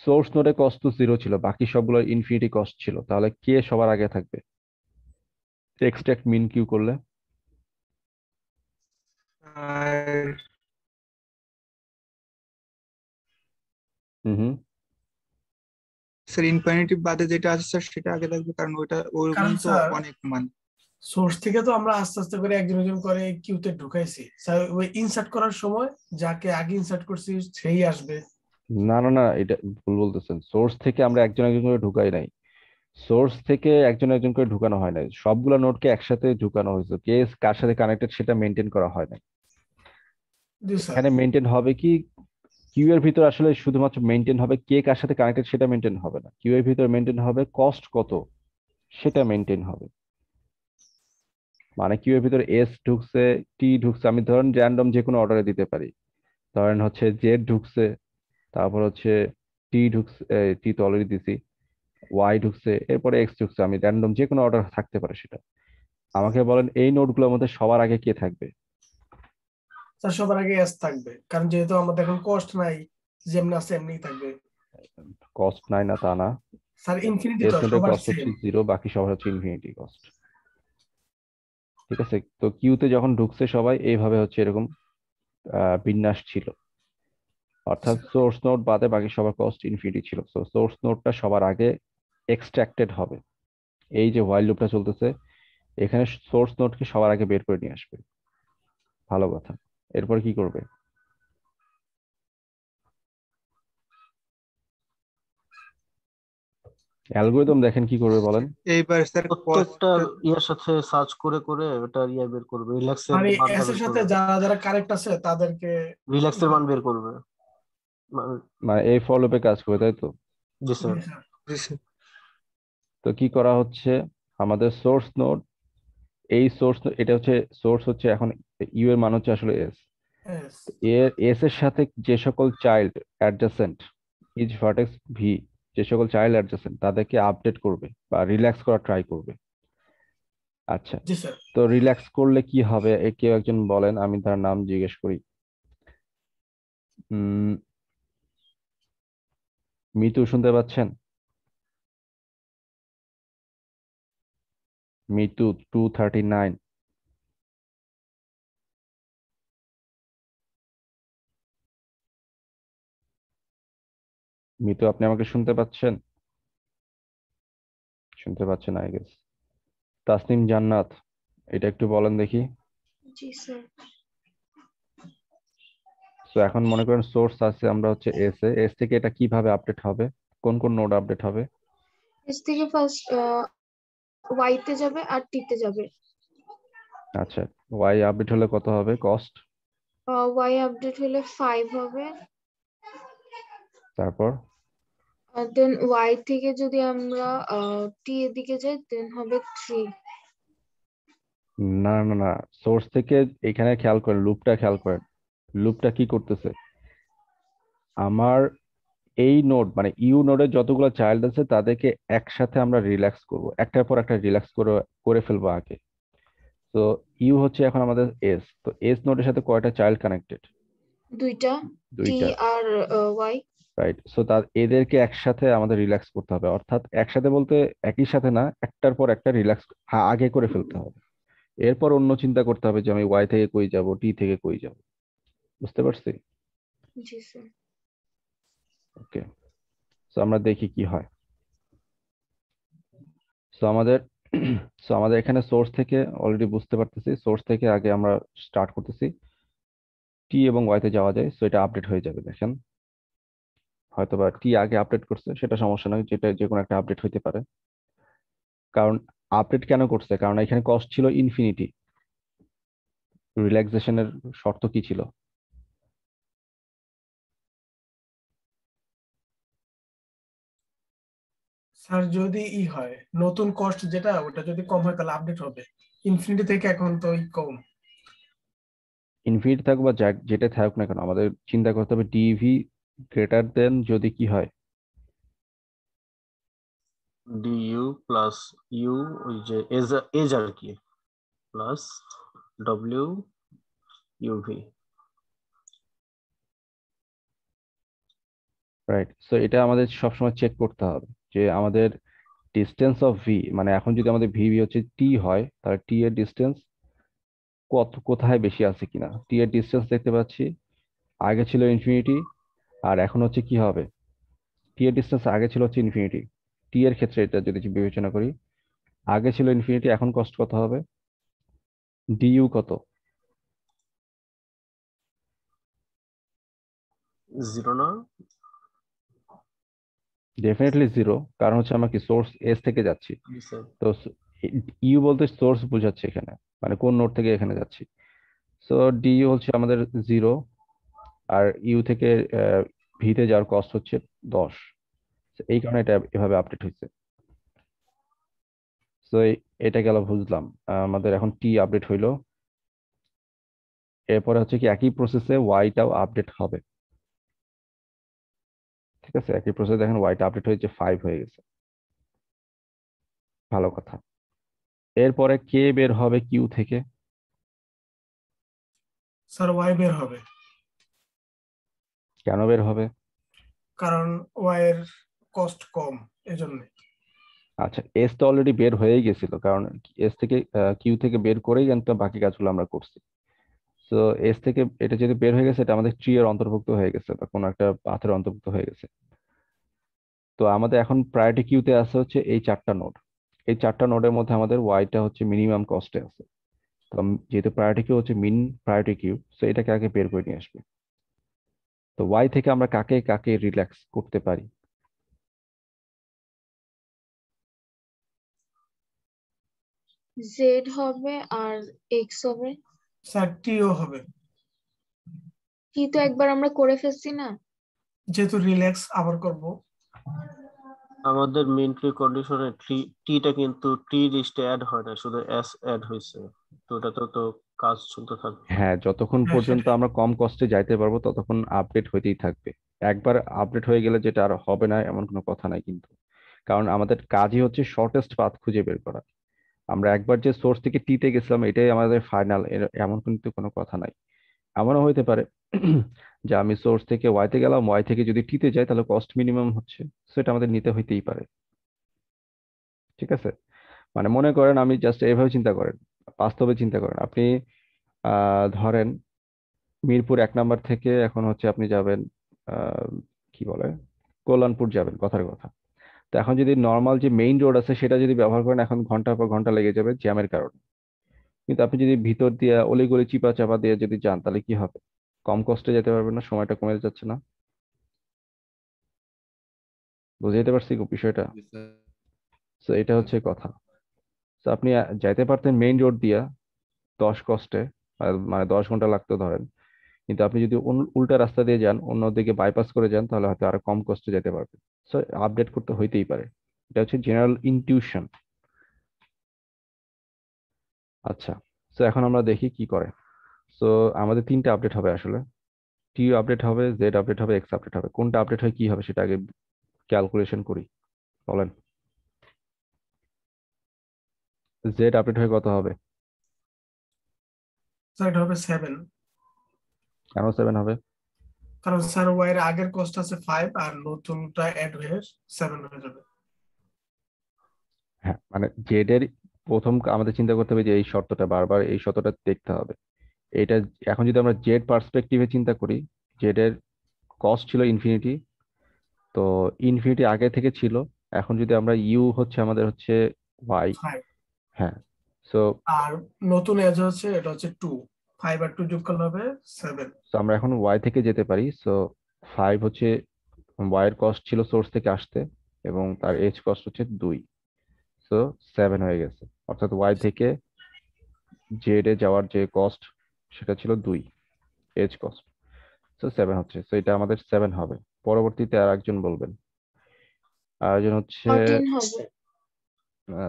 সোর্স নোডে কস্ট তো 0 ছিল, বাকি সবগুলো ইনফিনিটি কস্ট ছিল, তাহলে কে সবার আগে থাকবে এক্সট্রাক্ট মিন কিউ করলে? আর হুম হুম। স্যার ইনফিনিটি বাদে যেটা আছে স্যার সেটা আগে থাকবে, কারণ ওটা ওরকম কারণ তো স্যার অনেক মান। সোর্স থেকে তো আমরা আস্তে আস্তে করে একজন একজন করে কিউতে ঢুকাইছি স্যার, ওই ইনসার্ট করার সময় যাকে আগে ইনসার্ট করছি সেই আসবে। না না না, এটা ভুল বলতেছেন। সোর্স থেকে আমরা একজন একজন করে ঢুকাই নাই, সোর্স থেকে একজন একজন করে ঢুকানো হয় নাই, সবগুলা নোডকে একসাথে ঢুকানো হয়েছে, কে কার সাথে কানেক্টেড সেটা মেনটেন করা হয় নাই। জি স্যার। এখানে মেনটেন হবে কি, কিউ এর ভিতর আসলে শুধুমাত্র মেনটেন হবে কে কার সাথে কানেক্টেড, সেটা মেনটেন হবে না। কিউ এর ভিতর মেনটেন হবে কস্ট কত, সেটা মেনটেন হবে। মানে কিউ এর ভিতর এস ঢুকছে, টি ঢুকছে, আমি ধরেন র্যান্ডম যে কোনো অর্ডারে দিতে পারি। ধরেন হচ্ছে জেড ঢুকছে, তারপর হচ্ছে টি ঢুকছে, টি তো অলরেডি দিছি, ওয়াই ঢুকছে, এরপরে এক্স ঢুকছে, আমি র্যান্ডম যে কোনো অর্ডার থাকতে পারে সেটা। আমাকে বলেন এই নোটগুলোর মধ্যে সবার আগে কে থাকবে? স্যার সবার আগে এস থাকবে, কারণ যেহেতু আমাদের এখন কস্ট নাই, যেমনি আছে এমনিই থাকবে। কস্ট নাই না তা না, স্যার ইনফিনিটি এস তো নোটের সবার কস্ট হচ্ছে সেম। 0, বাকি সবার হচ্ছে ইনফিনিটি কস্ট। ঠিক আছে, তো কিউতে যখন ঢুকছে সবাই এইভাবে হচ্ছে এরকম বিন্যাস ছিল, অর্থাৎ সোর্স নোড বাদে বাকি সবার কস্ট ইনফিনিটি ছিল। তো সোর্স নোডটা সবার আগে এক্সট্রাক্টেড হবে। এই যে হোয়াইল লুপটা চলতেছে, এখানে সোর্স নোডকে সবার আগে বের করে নিয়ে আসবে। ভালো কথা। এরপর কি করবে? অ্যালগোরিদম দেখেন কি করবে বলেন। এইবার স্যার প্রত্যেকটা কস্ট ইয়ের সাথে সার্চ করে করে ওটা ইয়ে বের করবে, রিল্যাক্সের মানে মানটা এস এর বের সাথে করবে, যারা যারা কারেক্ট আছে তাদেরকে। রিল্যাক্সের মান বের করবে। মানে- মানে এই ফর লুপে কাজ করবে, তাই তো? জি জি স্যার। স্যার। তো কি করা হচ্ছে, আমাদের সোর্স নোড, এই সোর্স, এটা হচ্ছে সোর্স হচ্ছে এখন ইউ এর মান হচ্ছে আসলে এস, Yes. এর এস এর সাথে যে সকল child adjacent is vertex V, যে সকল চাইল্ড অ্যাডজাসেন্ট তাদেরকে আপডেট করবে বা রিল্যাক্স করা ট্রাই করবে। আচ্ছা, জি স্যার। তো রিল্যাক্স করলে কি হবে কেউ একজন বলেন, আমি তার নাম জিজ্ঞেস করি। উম মিতু শুনতে পাচ্ছেন? মিতু 239। মিতু আপনি আমাকে শুনতে পাচ্ছেন? শুনতে পাচ্ছেন আই গেস। তাসনিম জান্নাত, এটা একটু বলেন দেখি। জি স্যার। তো এখন মনে করেন সোর্স আছে আমরা হচ্ছে এস থেকে এটা কিভাবে আপডেট হবে, কোন কোন নোড আপডেট হবে? এস থেকে ফার্স্ট ওয়াই তে যাবে আর টি তে যাবে। আচ্ছা, ওয়াই আপডেট হলে কত হবে কস্ট? ওয়াই আপডেট হলে 5 হবে। তারপর? দেন ওয়াই থেকে যদি আমরা টি এর দিকে যাই দেন হবে 3। না না না, সোর্স থেকে এখানে খেয়াল করেন, লুপটা খেয়াল করেন, লুপটা কি করতেছে। আমার এই নোড মানে ইউ নোডের যতগুলো চাইল্ড আছে তাদেরকে একসাথে আমরা রিল্যাক্স করব, একটার পর একটা রিল্যাক্স করে করে ফেলবো আগে। তো ইউ হচ্ছে এখন আমাদের এস, তো এস নোডের সাথে কয়টা চাইল্ড কানেক্টেড? দুইটা, টি দুইটা, আর ওয়াই। রাইট। সো তার এদেরকে একসাথে আমাদের রিল্যাক্স করতে হবে, অর্থাৎ একসাথে বলতে একই সাথে না, একটার পর একটা রিল্যাক্স আগে করে ফেলতে হবে। এরপর অন্য চিন্তা করতে হবে যে আমি ওয়াই থেকে কই যাব, টি থেকে কই যাব। বুঝতে পারছি? জি স্যার। ওকে, সো আমরা দেখি কি হয়। সো আমাদের সো আমাদের এখানে সোর্স থেকে অলরেডি বুঝতে পারতেছি, সোর্স থেকে আগে আমরা স্টার্ট করতেছি, টি এবং ওয়াই তে যাওয়া যায়, সো এটা আপডেট হয়ে যাবে। দেখেন হয়তোবা টি আগে আপডেট করছে, সেটা সমস্যা নয়, যেটা যে কোনো একটা আপডেট হইতে পারে। কারণ আপডেট কেন করছে, কারণ এখানে কস্ট ছিল ইনফিনিটি। রিল্যাক্সেশনের শর্ত কি ছিল? স্যার যদি হয় নতুন কস্ট যেটা ওটা যদি কম হয় তাহলে আপডেট হবে। ইনফিনিটি থেকে এখন তো কম। ইনফিনিটি থাকুক বা যেটা থাকুক না কেন, আমাদের চিন্তা করতে হবে ডিভি গ্রেটার দেন যদি কি হয়, ডিইউ প্লাস ইউ, ওই যে এজ এজ আর কি, plus W UV. Right? So এটা আমাদের সবসময় চেক করতে হবে যে আমাদের ডিস্টেন্স অফ ভি, মানে এখন যদি আমাদের ভি হচ্ছে টি হয়, তাহলে টি এর ডিস্টেন্স কোথায় বেশি আছে কিনা। টি এর ডিস্টেন্স দেখতে পাচ্ছি আগে ছিল ইনফিনিটি, আর এখন হচ্ছে কি হবে, টি এর ডিস্টেন্স আগে ছিল হচ্ছে ইনফিনিটি। টি এর ক্ষেত্রে এটা যদি বিবেচনা করি, আগে ছিল ইনফিনিটি, এখন কষ্ট কত হবে, ডিইউ কত? জিরো না? ডেফিনেটলি জিরো, কারণ হচ্ছে আমরা কি সোর্স এস থেকে যাচ্ছি। স্যার তো ইউ বলতে সোর্স বোঝাচ্ছে এখানে, মানে কোন নোড থেকে এখানে যাচ্ছি। সো ডিইউ হচ্ছে আমাদের জিরো, আর ইউ থেকে ভিতে যাওয়ার কস্ট হচ্ছে 10। এই কারণে এটা এভাবে আপডেট হয়েছে। তো এটা গেল বুঝলাম। আমাদের এখন টি আপডেট হইলো, এরপরে হচ্ছে কি একই প্রসেসে ওয়াইটাও আপডেট হবে। ঠিক আছে, একই প্রসেসে দেখেন ওয়াইটা আপডেট হয়েছে 5 হয়ে গেছে, ভালো কথা। এরপরে কে বের হবে কিউ থেকে? স্যার ওয়াই বের হবে, কেন বের হবে? কারণ ওয়াই এর কস্ট কম এজন্য। আচ্ছা, এস তো অলরেডি বের হয়েই গেছিল, কারণ এস থেকে কিউ থেকে বের করেই কিন্তু বাকি কাজগুলো আমরা করছি। তো এস থেকে এটা যদি বের হয়ে গেছে, এটা আমাদের ট্রি এর অন্তর্ভুক্ত হয়ে গেছে বা কোনো একটা পাথের অন্তর্ভুক্ত হয়ে গেছে। তো আমাদের এখন প্রায়োরিটি কিউতে আছে হচ্ছে এই 4টা নোড। এই 4টা নোডের মধ্যে আমাদের ওয়াইটা হচ্ছে মিনিমাম কস্টে আছে। তো যেহেতু প্রায়োরিটি কিউ হচ্ছে মিন প্রায়োরিটি কিউ, তো এটাকে আগে বের করে নিয়ে আসবে। তো ওয়াই থেকে আমরা কাকে কাকে রিল্যাক্স করতে পারি? জেড হবে আর এক্স হবে। স্যার টিও হবে, কি তো একবার আমরা করে ফেলছি না। যেহেতু রিল্যাক্স আবার করব। আমাদের মেইন প্রি কন্ডিশনে টিটা কিন্তু টি লিস্টে অ্যাড হয় না, শুধু এস অ্যাড হয়েছে। তো ওটাতে তো কাজ চলতে থাকবে। হ্যাঁ, যতক্ষণ হ্যাঁ পর্যন্ত সেটাই। আমরা কম কস্টে যাইতে পারবো ততক্ষণ আপডেট হইতেই থাকবে। একবার আপডেট হয়ে গেলে যেটা আর হবে না এমন কোনো কথা নাই কিন্তু, কারণ আমাদের কাজই হচ্ছে শর্টেস্ট পাথ খুঁজে বের করা। আমরা একবার যে সোর্স থেকে টিতে গেছিলাম এটাই আমাদের ফাইনাল, এমন কিন্তু কোনো কথা নাই। এমনও হইতে পারে যে আমি সোর্স থেকে ওয়াইতে গেলাম, ওয়াই থেকে যদি টিতে যাই তাহলে কস্ট মিনিমাম হচ্ছে, সেটা আমাদের নিতে হইতেই পারে। ঠিক আছে, মানে মনে করেন, আমি জাস্ট এইভাবে চিন্তা করেন, বাস্তবে চিন্তা করেন। আপনি ধরেন মিরপুর 1 নাম্বার থেকে এখন হচ্ছে আপনি যাবেন আহ, কি বলে, কল্যাণপুর যাবেন, কথার কথা। তো এখন যদি নর্মাল যে মেইন রোড আছে সেটা যদি ব্যবহার করেন, এখন ঘন্টার পর ঘন্টা লেগে যাবে জ্যামের কারণে। কিন্তু আপনি যদি ভিতর দিয়ে অলিগলি চিপা চাপা দিয়ে যদি যান তাহলে কি হবে? কম কষ্টে যেতে পারবেন না? সময়টা কমে যাচ্ছে না? বুঝাইতে পারছি বিষয়টা? তো এটা হচ্ছে কথা। তো আপনি যাইতে পারতেন মেইন রোড দিয়া 10 কষ্টে, মানে 10 ঘন্টা লাগতো ধরেন। কিন্তু আপনি যদি উল্টা রাস্তা দিয়ে যান, অন্যদিকে বাইপাস করে যান, তাহলে হয়তো আরো কম কষ্টে যেতে পারবেন। সো আপডেট করতে হইতেই পারে, এটা হচ্ছে জেনারেল ইনটিউশন। আচ্ছা, তো এখন আমরা দেখি কি করে। সো আমাদের 3টে আপডেট হবে আসলে, টি আপডেট হবে, জেড আপডেট হবে, এক্স আপডেট হবে। কোনটা আপডেট হয় কি হবে সেটা আগে ক্যালকুলেশন করি, বলেন। জেড আপডেট হয়ে কত হবে? স্যার এটা হবে 7, কেন 7 হবে? কারণ স্যার ওয়াই এর আগের কস্ট আছে 5 আর নতুনটা অ্যাড হয়ে 7 হয়ে যাবে। হ্যাঁ, মানে জেড এর প্রথম আমাদের চিন্তা করতে হবে যে এই শর্তটা, বারবার এই শর্তটা দেখতে হবে। এটা এখন যদি আমরা জেড পার্সপেক্টিভে চিন্তা করি, জেড এর কস্ট ছিল ইনফিনিটি, তো ইনফিনিটি আগে থেকে ছিল। এখন যদি আমরা ইউ হচ্ছে আমাদের হচ্ছে ওয়াই। 5 হ্যাই, সো আর নতুন এজ হচ্ছে এটা হচ্ছে 2, 5 আর 2 যোগ করলে হবে 7। সো আমরা এখন ওয়াই থেকে যেতে পারি। সো 5 হচ্ছে ওয়াই এর কস্ট ছিল সোর্স থেকে আসতে, এবং তার এজ কস্ট হচ্ছে 2। সো 7 হয়ে গেছে, অর্থাৎ ওয়াই থেকে জেড এ যাওয়ার যে কস্ট সেটা ছিল 2 এজ কস্ট। সো 7 হচ্ছে, সো এটা আমাদের 7 হবে। পরবর্তীতে আর একজন বলবেন, আর একজন হচ্ছে 14 হবে।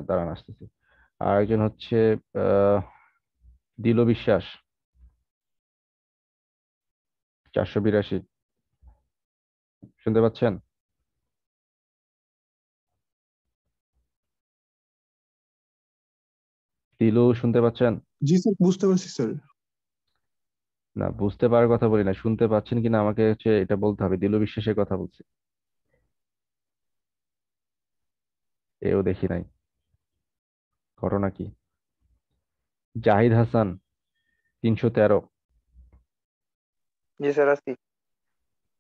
দাঁড়ান আসতেছি। আর একজন হচ্ছে দিল বিশ্বাস। 482 শুনতে পাচ্ছেন? তিলু শুনতে পাচ্ছেন? জি স্যার, বুঝতে পারছি স্যার। না, বুঝতে পারার কথা বলি না, শুনতে পাচ্ছেন কিনা আমাকে এটা বলতে হবে। দিলু বিশ্বাসের কথা বলছি। এও দেখি নাই, ঘটনা কি? জাহিদ হাসান 313। জি স্যার আছি।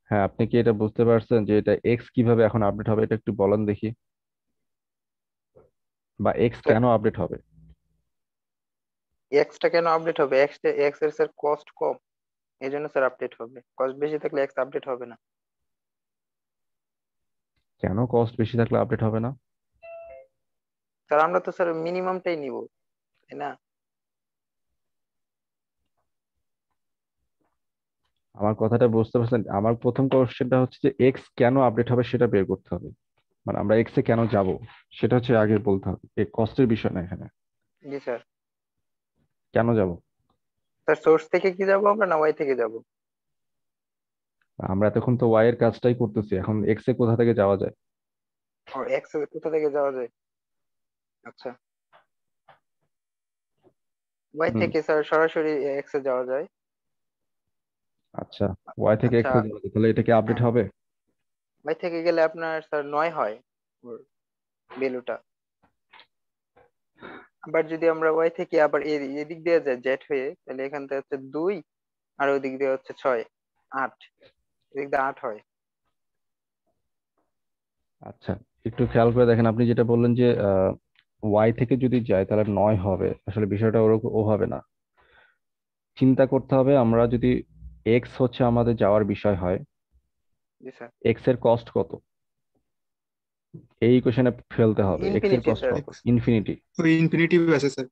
হ্যাঁ, আপনি কি এটা বুঝতে পারছেন যে এটা এক্স কিভাবে এখন আপডেট হবে? এটা একটু বলেন দেখি, বা এক্স স্যার কেন আপডেট হবে? এক্সটা কেন আপডেট হবে? এক্স এর স্যার কস্ট কম, এই জন্য স্যার আপডেট হবে। কস্ট বেশি থাকলে এক্স আপডেট হবে না। কেন কস্ট বেশি থাকলে আপডেট হবে না? স্যার আমরা তো স্যার মিনিমামটাই নিব, তাই না? আমার কথাটা বুঝতে পারছেন? আমার প্রথম কোশ্চেনটা হচ্ছে যে এক্স কেন আপডেট হবে সেটা বের করতে হবে। মানে আমরা এক্স এ কেন যাব সেটা হচ্ছে আগে বলতে হবে, এই কস্টের বিষয় না এখানে। জি স্যার। কেন যাব? স্যার সোর্স থেকে কি যাবো আমরা, না ওয়াই থেকে যাব? আমরা এতক্ষণ তো ওয়াই এর কাজটাই করতেছি, এখন এক্স এ কোথা থেকে যাওয়া যায়? ও এক্স কোথা থেকে যাওয়া যায়? আচ্ছা, ওয়াই হুম, থেকে স্যার সরাসরি এক্স এ যাওয়া যায়। আচ্ছা, ওয়াই থেকে আচ্ছা, এক্স এ যাওয়া যায়, তাহলে এটা কি আপডেট হ্যাঁ, হবে? ওয়াই থেকে গেলে আপনার স্যার 9 হয় ওর ভ্যালুটা। আবার যদি আমরা ওয়াই থেকে আবার এদিক দিয়ে যাই জেড হয়ে, তাহলে এখান থেকে হচ্ছে 2, আর ওদিক দিয়ে হচ্ছে 6, 8, এদিক দিয়ে 8 হয়। আচ্ছা, একটু খেয়াল করে দেখেন, আপনি যেটা বললেন যে ওয়াই থেকে যদি যায় তাহলে 9 হবে, আসলে বিষয়টা ওরকম ওভাবে না। চিন্তা করতে হবে, আমরা যদি এক্স হচ্ছে আমাদের যাওয়ার বিষয় হয়, জি স্যার। এক্স এর কস্ট কত এই কোশ্চেনে ফেলতে হবে। এক্স এর ইনফিনিটি কস্ট স্যার। কত? ইনফিনিটি। ওই ইনফিনিটিভ আছে স্যার।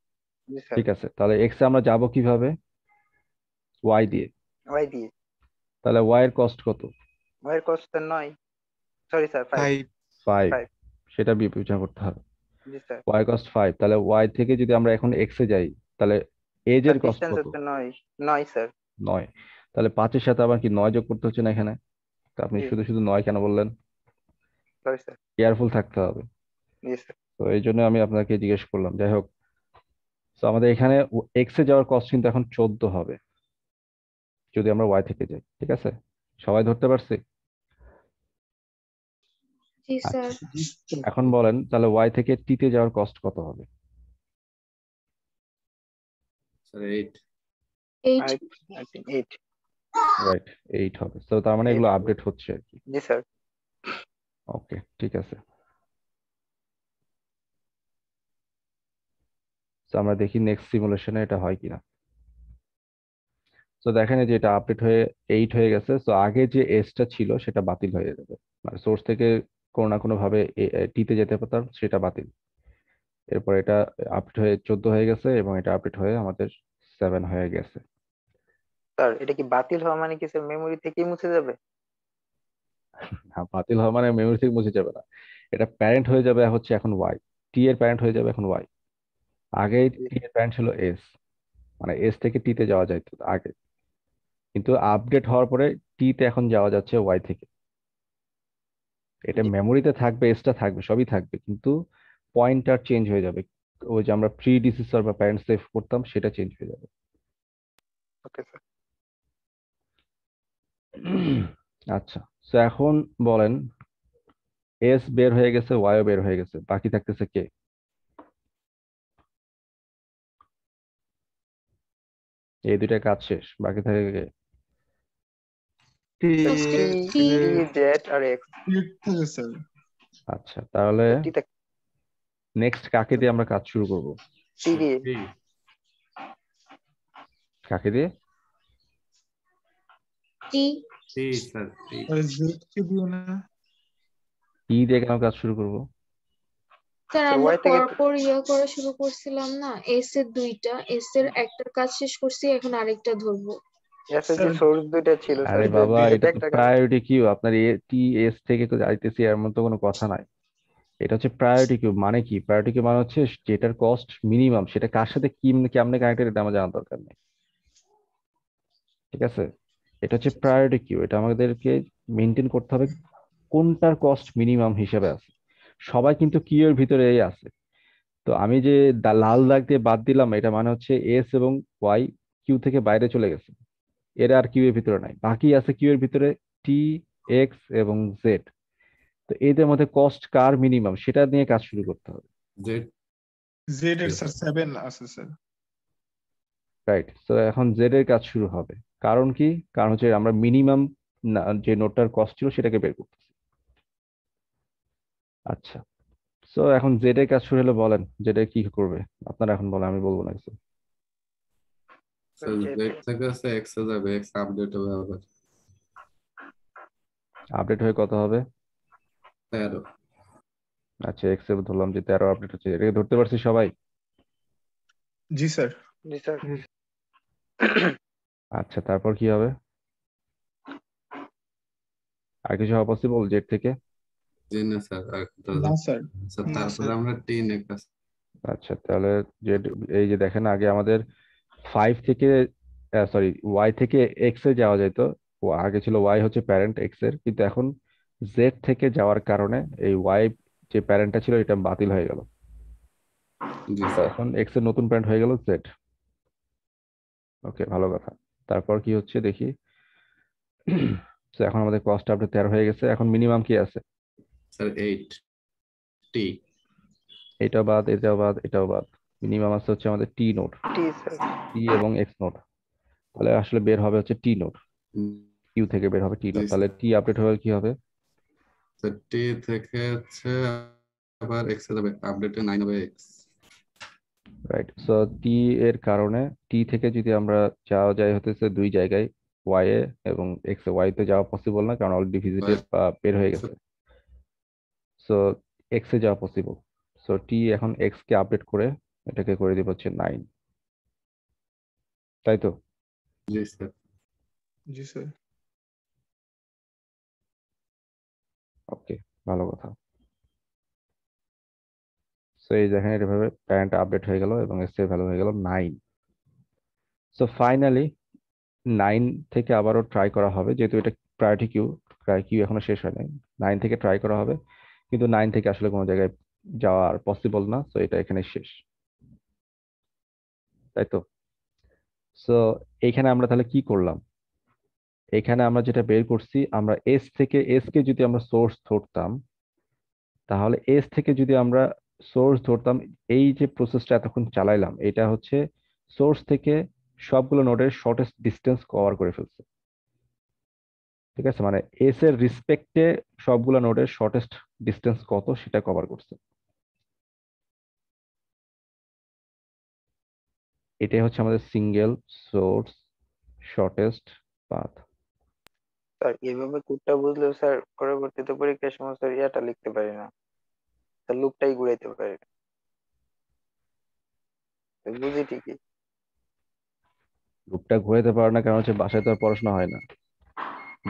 জি স্যার। ঠিক আছে, তাহলে এক্স এ আমরা যাব কিভাবে? ওয়াই দিয়ে। ওয়াই দিয়ে। তাহলে ওয়াই এর কস্ট কত? ওয়াই এর কস্ট স্যার 9, সরি স্যার 5। 5। 5। 5। সেটা বিবেচনা করতে হবে। জি স্যার। ওয়াই কস্ট 5, তাহলে ওয়াই থেকে যদি আমরা এখন এক্স এ যাই, তাহলে এজ স্যার এর কস্ট ডিসটেন্স কত? হচ্ছে 9, 9 স্যার। 9। তাহলে 5-এর সাথে আবার কি 9 যোগ করতে হচ্ছে না এখানে? তো আপনি জি শুধু শুধু 9 কেন বললেন? Sorry sir. কেয়ারফুল থাকতে হবে। জি স্যার। তো এই জন্য আমি আপনাকে জিজ্ঞেস করলাম। যাই হোক, তো আমাদের এখানে এক্স এ যাওয়ার কস্ট কিন্তু এখন 14 হবে যদি আমরা ওয়াই থেকে যাই। ঠিক আছে, সবাই ধরতে পারছি? জি স্যার। আচ্ছা, এখন বলেন তাহলে ওয়াই থেকে টি তে যাওয়ার কস্ট কত হবে? স্যার 8। 8। I think 8। রাইট, 8 হবে। তো তার মানে 8 এগুলো হবে। আপডেট হচ্ছে আর কি। জি স্যার। ওকে, ঠিক আছে। তো আমরা দেখি নেক্সট সিমুলেশনে এটা হয় কিনা। তো দেখেন এই যে এটা আপডেট হয়ে 8 হয়ে গেছে। তো আগে যে এসটা ছিল সেটা বাতিল হয়ে যাবে, মানে সোর্স থেকে কোনো না কোনো ভাবে টিতে যেতে পারতাম, সেটা বাতিল। এরপর এটা আপডেট হয়ে 14 হয়ে গেছে, এবং এটা আপডেট হয়ে আমাদের 7 হয়ে গেছে। স্যার এটা কি বাতিল হওয়া মানে কি স্যার মেমোরি থেকেই মুছে যাবে? হ্যাঁ, বাতিল হওয়া মানে মেমোরি থেকে মুছে যাবে না, এটা প্যারেন্ট হয়ে যাবে হচ্ছে এখন ওয়াই। টি এর প্যারেন্ট হয়ে যাবে এখন ওয়াই। আগে জি টি এর প্যারেন্ট ছিল এস, মানে এস থেকে টি তে যাওয়া যাইতো আগে, কিন্তু আপডেট হওয়ার পরে টি তে এখন যাওয়া যাচ্ছে ওয়াই থেকে। এটা জি। মেমোরিতে থাকবে, এসটা থাকবে, সবই থাকবে, কিন্তু পয়েন্টার চেঞ্জ হয়ে যাবে। ওই যে আমরা প্রি ডিসিসর বা প্যারেন্ট সেভ করতাম সেটা চেঞ্জ হয়ে যাবে। Okay sir. আচ্ছা, তো এখন বলেন, এস বের হয়ে গেছে, ওয়াইও বের হয়ে গেছে, বাকি থাকতেছে কে? এই দুইটা কাজ শেষ, বাকি থাকে কে? টি ফার্স্টে টি, টি। টি জেড আর এক্স। থাকে স্যার। আচ্ছা, তাহলে টি তে নেক্সট কাকে দিয়ে আমরা কাজ শুরু করব? টি দিয়ে। কাকে দিয়ে? টি। জি স্যার। আরে জেড কে দিও না। ই দিয়ে কেন কাজ শুরু করব? স্যার স্যার আমরা ওয়াই থেকে পরপর করা শুরু করছিলাম না, এস এর দুইটা, এস এর একটার কাজ শেষ করছি, এখন আরেকটা ধরবো। এস এর যে স্যার সোর্স দুইটা ছিল স্যার, আরে বাবা, দুইটাতে এটা তো একটা কাজ। Priority queue. আপনার এ টি এস থেকে তো যাইতেছি, এর মতো কোনো কথা নাই। এটা হচ্ছে প্রায়োরিটি কিউ। মানে কি প্রায়োরিটি কিউ? মানে হচ্ছে যেটার কস্ট মিনিমাম সেটা কার সাথে কি কেমনে কানেক্টেড এটা আমার জানার দরকার নেই। ঠিক আছে, এটা হচ্ছে প্রায়োরিটি কিউ। এটা আমাদেরকে মেনটেন করতে হবে কোনটার কস্ট মিনিমাম হিসেবে আছে। সবাই কিন্তু কিউ এর ভিতরেই আছে। তো আমি যে লাল দাগ দিয়ে বাদ দিলাম, এটা মানে হচ্ছে এস এবং ওয়াই কিউ থেকে বাইরে চলে গেছে, এরা আর কিউ এর ভিতরে নাই। বাকি আছে কিউ এর ভিতরে টি, এক্স এবং জেড। তো এদের মধ্যে কস্ট কার মিনিমাম সেটা নিয়ে কাজ শুরু করতে হবে। জেড জেড এর স্যার 7 আছে স্যার। রাইট। তো এখন জেড এর কাজ শুরু হবে। কারণ কি? কারণ হচ্ছে আমরা মিনিমাম যে নোটটার কস্ট ছিল সেটাকে বের করতেছি। আচ্ছা, তো এখন জেড এর কাজ শুরু হলে বলেন জেড এর কি করবে আপনারা এখন বলেন, আমি বলবো না কিছু। স্যার জেড থেকে হচ্ছে এক্স এ যাবে, এক্স আপডেট হবে আবার আপডেট হয়ে কত হবে? 13। আচ্ছা, এক্স এ ধরলাম যে 13 আপডেট হচ্ছে, এটাকে ধরতে পারছি সবাই? জি স্যার। জি স্যার। আচ্ছা, তারপর কি হবে? আর কিছু হওয়া পসিবল জেড থেকে? জি না স্যার, আর না স্যার। স্যার না তারপরে স্যার। আমরা 10 এ কাজ। আচ্ছা, তাহলে জেড, এই যে দেখেন আগে আমাদের 5 থেকে সরি ওয়াই থেকে এক্স এ যাওয়া যেত। আগে ছিল ওয়াই হচ্ছে প্যারেন্ট এক্স এর, কিন্তু এখন জেড থেকে যাওয়ার কারণে এই ওয়াই যে প্যারেন্টটা ছিল এটা বাতিল হয়ে গেল। জি স্যার। এখন এক্স এর নতুন প্যারেন্ট হয়ে গেল জেড। ওকে, ভালো কথা। তারপর কি হচ্ছে দেখি। তো এখন আমাদের কস্ট আপডেট 13 হয়ে গেছে। এখন মিনিমাম কি আছে? স্যার 8 টি। এটাও বাদ, এটাও বাদ, এটাও বাদ। মিনিমাম আছে হচ্ছে আমাদের টি নোড, টি স্যার। টি এবং এক্স নোড। তাহলে আসলে বের হবে হচ্ছে টি নোড, কিউ থেকে বের হবে টি জি নোড। তাহলে টি আপডেট হয়ে কি হবে? স্যার টি থেকে হচ্ছে আবার এক্স এ যাবে, আপডেটে 9 হবে এক্স। রাইট। সো টি এর কারণে টি থেকে যদি আমরা যাওয়া যায় হতেছে দুই জায়গায়, ওয়াই এ এবং এক্স এ। ওয়াই তে যাওয়া পসিবল না কারণ অলরেডি ভিজিটেড বা বের হয়ে গেছে। সো এক্স এ যাওয়া পসিবল। সো টি এখন এক্স কে আপডেট করে এটাকে করে দিব হচ্ছে 9, তাই তো? জি স্যার। জি স্যার। ওকে, ভালো কথা। সো এই দেখেন এভাবে প্যারেন্ট আপডেট হয়ে গেল এবং এক্স এর ভ্যালু হয়ে গেল 9। সো ফাইনালি 9 থেকে আবারও ট্রাই করা হবে, যেহেতু এটা প্রায়োরিটি কিউ, কিউ এখনো শেষ হয় নাই। 9 থেকে ট্রাই করা হবে, কিন্তু 9 থেকে আসলে কোনো জায়গায় যাওয়া আর পসিবল না। সো এটা এখানে শেষ, তাই তো? সো এইখানে আমরা তাহলে কি করলাম? এখানে আমরা যেটা বের করছি, আমরা এস থেকে এস কে যদি আমরা সোর্স ধরতাম, তাহলে এস থেকে যদি আমরা সোর্স ধরতাম, এই যে প্রসেসটা এতক্ষণ চালাইলাম এটা হচ্ছে সোর্স থেকে সবগুলো নোডের শর্টেস্ট ডিস্টেন্স কভার করে ফেলছে। ঠিক আছে, মানে এস এর রিসপেক্টে সবগুলো নোডের শর্টেস্ট ডিস্টেন্স কত সেটা কভার করছে। এটাই হচ্ছে আমাদের single source shortest path. Sir এইভাবে কোডটা বুঝলেও স্যার পরবর্তীতে পরীক্ষার সময় স্যার ইয়াটা লিখতে পারি না, স্যার লুপটাই ঘুরাইতে পারি না। বুঝি ঠিকই। লুপটা ঘুরাইতে পারে না কারণ হচ্ছে বাসায় তো আর পড়াশোনা হয় না।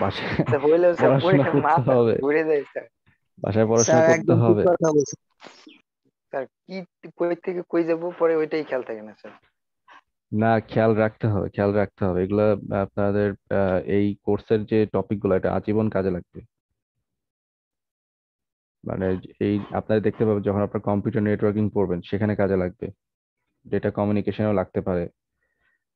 বাসায় স্যার হইলেও স্যার পড়াশোনা পরীক্ষার করতে মাথা হবে, ঘুরে যায় স্যার। বাসায় পড়াশোনা স্যার করতে একদম ঠিক হবে। কথা বলছেন। স্যার কি কই থেকে কই যাবো পরে ওইটাই খেয়াল থাকে না স্যার। না, খেয়াল রাখতে হবে, খেয়াল রাখতে হবে এগুলা। আপনাদের এই কোর্সের যে টপিকগুলো এটা আজীবন কাজে লাগবে। মানে এই আপনারা দেখতে পাবেন যখন আপনার কম্পিউটার নেটওয়ার্কিং পড়বেন সেখানে কাজে লাগবে, ডেটা কমিউনিকেশনেও লাগতে পারে।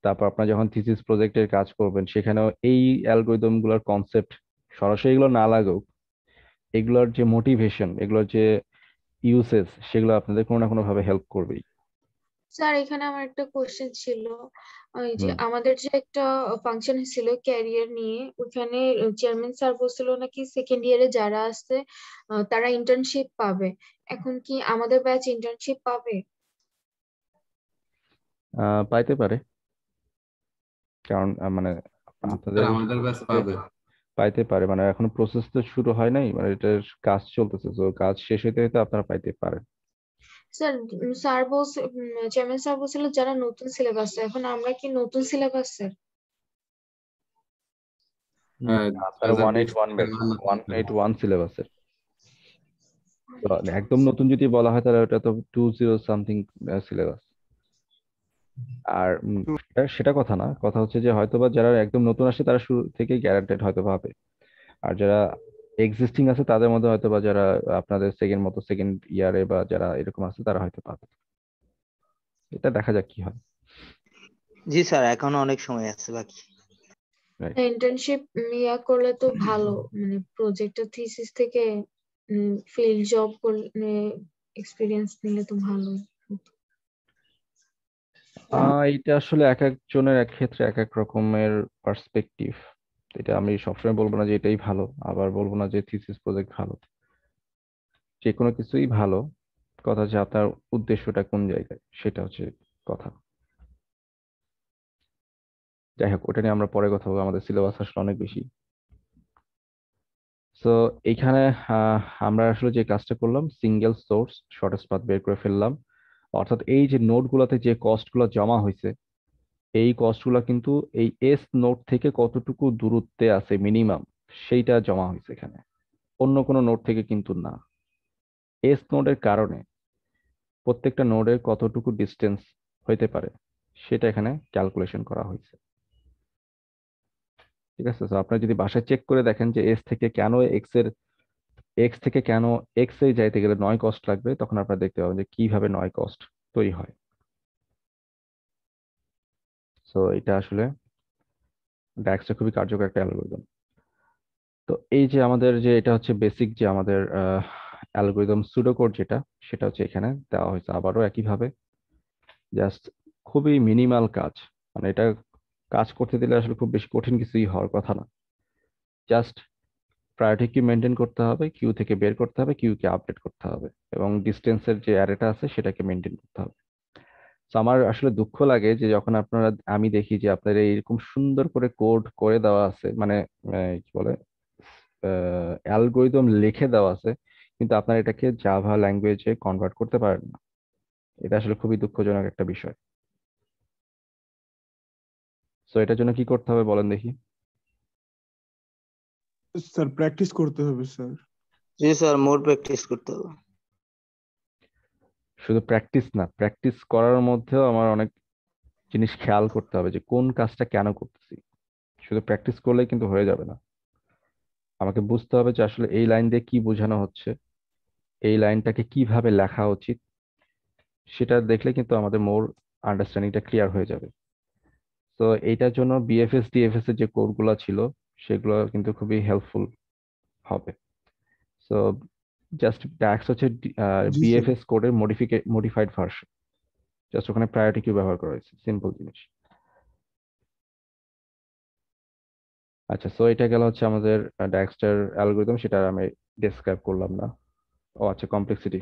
তারপর আপনার যখন থিসিস প্রজেক্টের কাজ করবেন সেখানেও এই অ্যালগরিদম গুলোর কনসেপ্ট সরাসরি এগুলো না লাগুক, এগুলোর যে মোটিভেশন, এগুলোর যে ইউসেজ, সেগুলো আপনাদের কোনো না কোনো ভাবে হেল্প করবেই। স্যার এখানে আমার একটা কোশ্চেন ছিল, ওই যে হুম। আমাদের যে একটা ফাংশন ছিল ক্যারিয়ার নিয়ে, ওখানে চেয়ারম্যান স্যার বলছিল নাকি সেকেন্ড ইয়ারে যারা আছে তারা ইন্টার্নশিপ পাবে। এখন কি আমাদের ব্যাচ ইন্টার্নশিপ পাবে? পাইতে পারে, কারণ মানে স্যার আপনাদের আমাদের ব্যাচ যে পাবে। পাইতে পারে, মানে এখনো প্রসেস তো শুরু হয় নাই, মানে এটার কাজ চলতেছে, তো কাজ শেষ হইতে হইতে আপনারা পাইতে পারেন। স্যার স্যার বলছে, চেয়ারম্যান স্যার বলছিল যারা নতুন সিলেবাস, এখন আমরা কি নতুন সিলেবাস স্যার? হ্যাঁ, আপনারা 181 2020 ব্যাচ, 181 সিলেবাসের। তো একদম নতুন যদি বলা হয় তাহলে ওটা তো 20 সামথিং সিলেবাস। আর সেটা কথা না, কথা হচ্ছে যে হয়তোবা যারা একদম নতুন আসে তারা শুরু থেকেই গ্যারান্টেড হয়তো পাবে, আর যারা এক্সিস্টিং আছে তাদের মধ্যে হয়তোবা যারা আপনাদের সেকেন্ড ইয়ারে বা যারা এরকম আছে তারা হয়তো পাবে। এটা দেখা যাক কি হয়। জি স্যার, এখনো অনেক সময় আছে বাকি। Right. ইন্টার্নশিপ করলে তো ভালো, মানে প্রজেক্টের থিসিস থেকে ফিল্ড জব করলে এক্সপিরিয়েন্স নিলে তো ভালো। এটা আসলে এক একজনের এক ক্ষেত্রে এক এক রকমের পার্সপেক্টিভ। এটা আমি সবসময় বলবো না যে এটাই ভালো, আবার বলবো না যে থিসিস প্রজেক্ট ভালো। যে কোনো কিছুই ভালো, কথা হচ্ছে আপনার উদ্দেশ্যটা কোন জায়গায়, সেটা হচ্ছে কথা। যাই হোক, ওটা নিয়ে আমরা পরে কথা বলবো, আমাদের সিলেবাস আসলে অনেক বেশি। তো এইখানে আমরা আসলে যে কাজটা করলাম, সিঙ্গেল সোর্স শর্টেস্ট পাথ বের করে ফেললাম। অর্থাৎ এই যে নোডগুলোতে যে কস্টগুলো জমা হয়েছে, এই কস্টগুলো কিন্তু এই এস নোড থেকে কতটুকু দূরত্বে আছে মিনিমাম, সেইটা জমা হয়েছে এখানে, অন্য কোনো নোড থেকে কিন্তু না। এস নোডের কারণে প্রত্যেকটা নোডের কতটুকু ডিস্টেন্স হইতে পারে সেটা এখানে ক্যালকুলেশন করা হয়েছে। ঠিক আছে, তো আপনি যদি বাসায় চেক করে দেখেন যে এক্স থেকে কেন এক্স এ যাইতে গেলে 9 কস্ট লাগবে, তখন আপনারা দেখতে পাবেন যে কিভাবে 9 কস্ট তৈরি হয়। সো এটা আসলে ডায়াক্সটা খুবই কার্যকর একটা অ্যালগোরিদম। তো এই যে আমাদের যে এটা হচ্ছে বেসিক যে আমাদের অ্যালগোরিদম সুডোকোড যেটা, সেটা হচ্ছে এখানে দেওয়া হয়েছে আবারও একইভাবে। জাস্ট খুবই মিনিমাল কাজ, মানে এটা কাজ করতে দিলে আসলে খুব বেশি কঠিন কিছুই হওয়ার কথা না। জাস্ট প্রায়োরিটি কিউ মেনটেন করতে হবে, কিউ থেকে বের করতে হবে, কিউকে আপডেট করতে হবে, এবং ডিস্টেন্সের যে অ্যারেটা আছে সেটাকে মেনটেন করতে হবে। তো আমার আসলে দুঃখ লাগে যে যখন আমি দেখি যে আপনার এইরকম সুন্দর করে কোড করে দেওয়া আছে, মানে কি বলে অ্যালগোরিদম লিখে দেওয়া আছে, কিন্তু আপনার এটাকে জাভা ল্যাঙ্গুয়েজে কনভার্ট করতে পারেন না। এটা আসলে খুবই দুঃখজনক একটা বিষয়। সো এটার জন্য কি করতে হবে বলেন দেখি। স্যার প্র্যাকটিস করতে হবে স্যার। জি স্যার, মোর প্র্যাকটিস করতে হবে। শুধু প্র্যাকটিস না, প্র্যাকটিস করার মধ্যেও আমার অনেক জিনিস খেয়াল করতে হবে যে কোন কাজটা কেন করতেছি। শুধু প্র্যাকটিস করলেই কিন্তু হয়ে যাবে না, আমাকে বুঝতে হবে যে আসলে এই লাইন দিয়ে কি বোঝানো হচ্ছে, এই লাইনটাকে কিভাবে লেখা উচিত, সেটা দেখলে কিন্তু আমাদের মোর আন্ডারস্ট্যান্ডিংটা ক্লিয়ার হয়ে যাবে। তো এইটার জন্য বিএফএস ডিএফএস এর যে কোডগুলো ছিল সেগুলো কিন্তু খুবই হেল্পফুল হবে। সো জাস্ট ডাক্স হচ্ছে জি স্যার। বিএফএস কোডের মডিফাইড ভার্সন, জাস্ট ওখানে প্রায়োরিটি কিউ ব্যবহার করা হয়েছে, সিম্পল জিনিস। আচ্ছা, সো এটা গেল হচ্ছে আমাদের ডাক্সটার অ্যালগোরিদম, সেটা আমি ডেসক্রাইব করলাম না। ও আচ্ছা, কমপ্লেক্সিটি।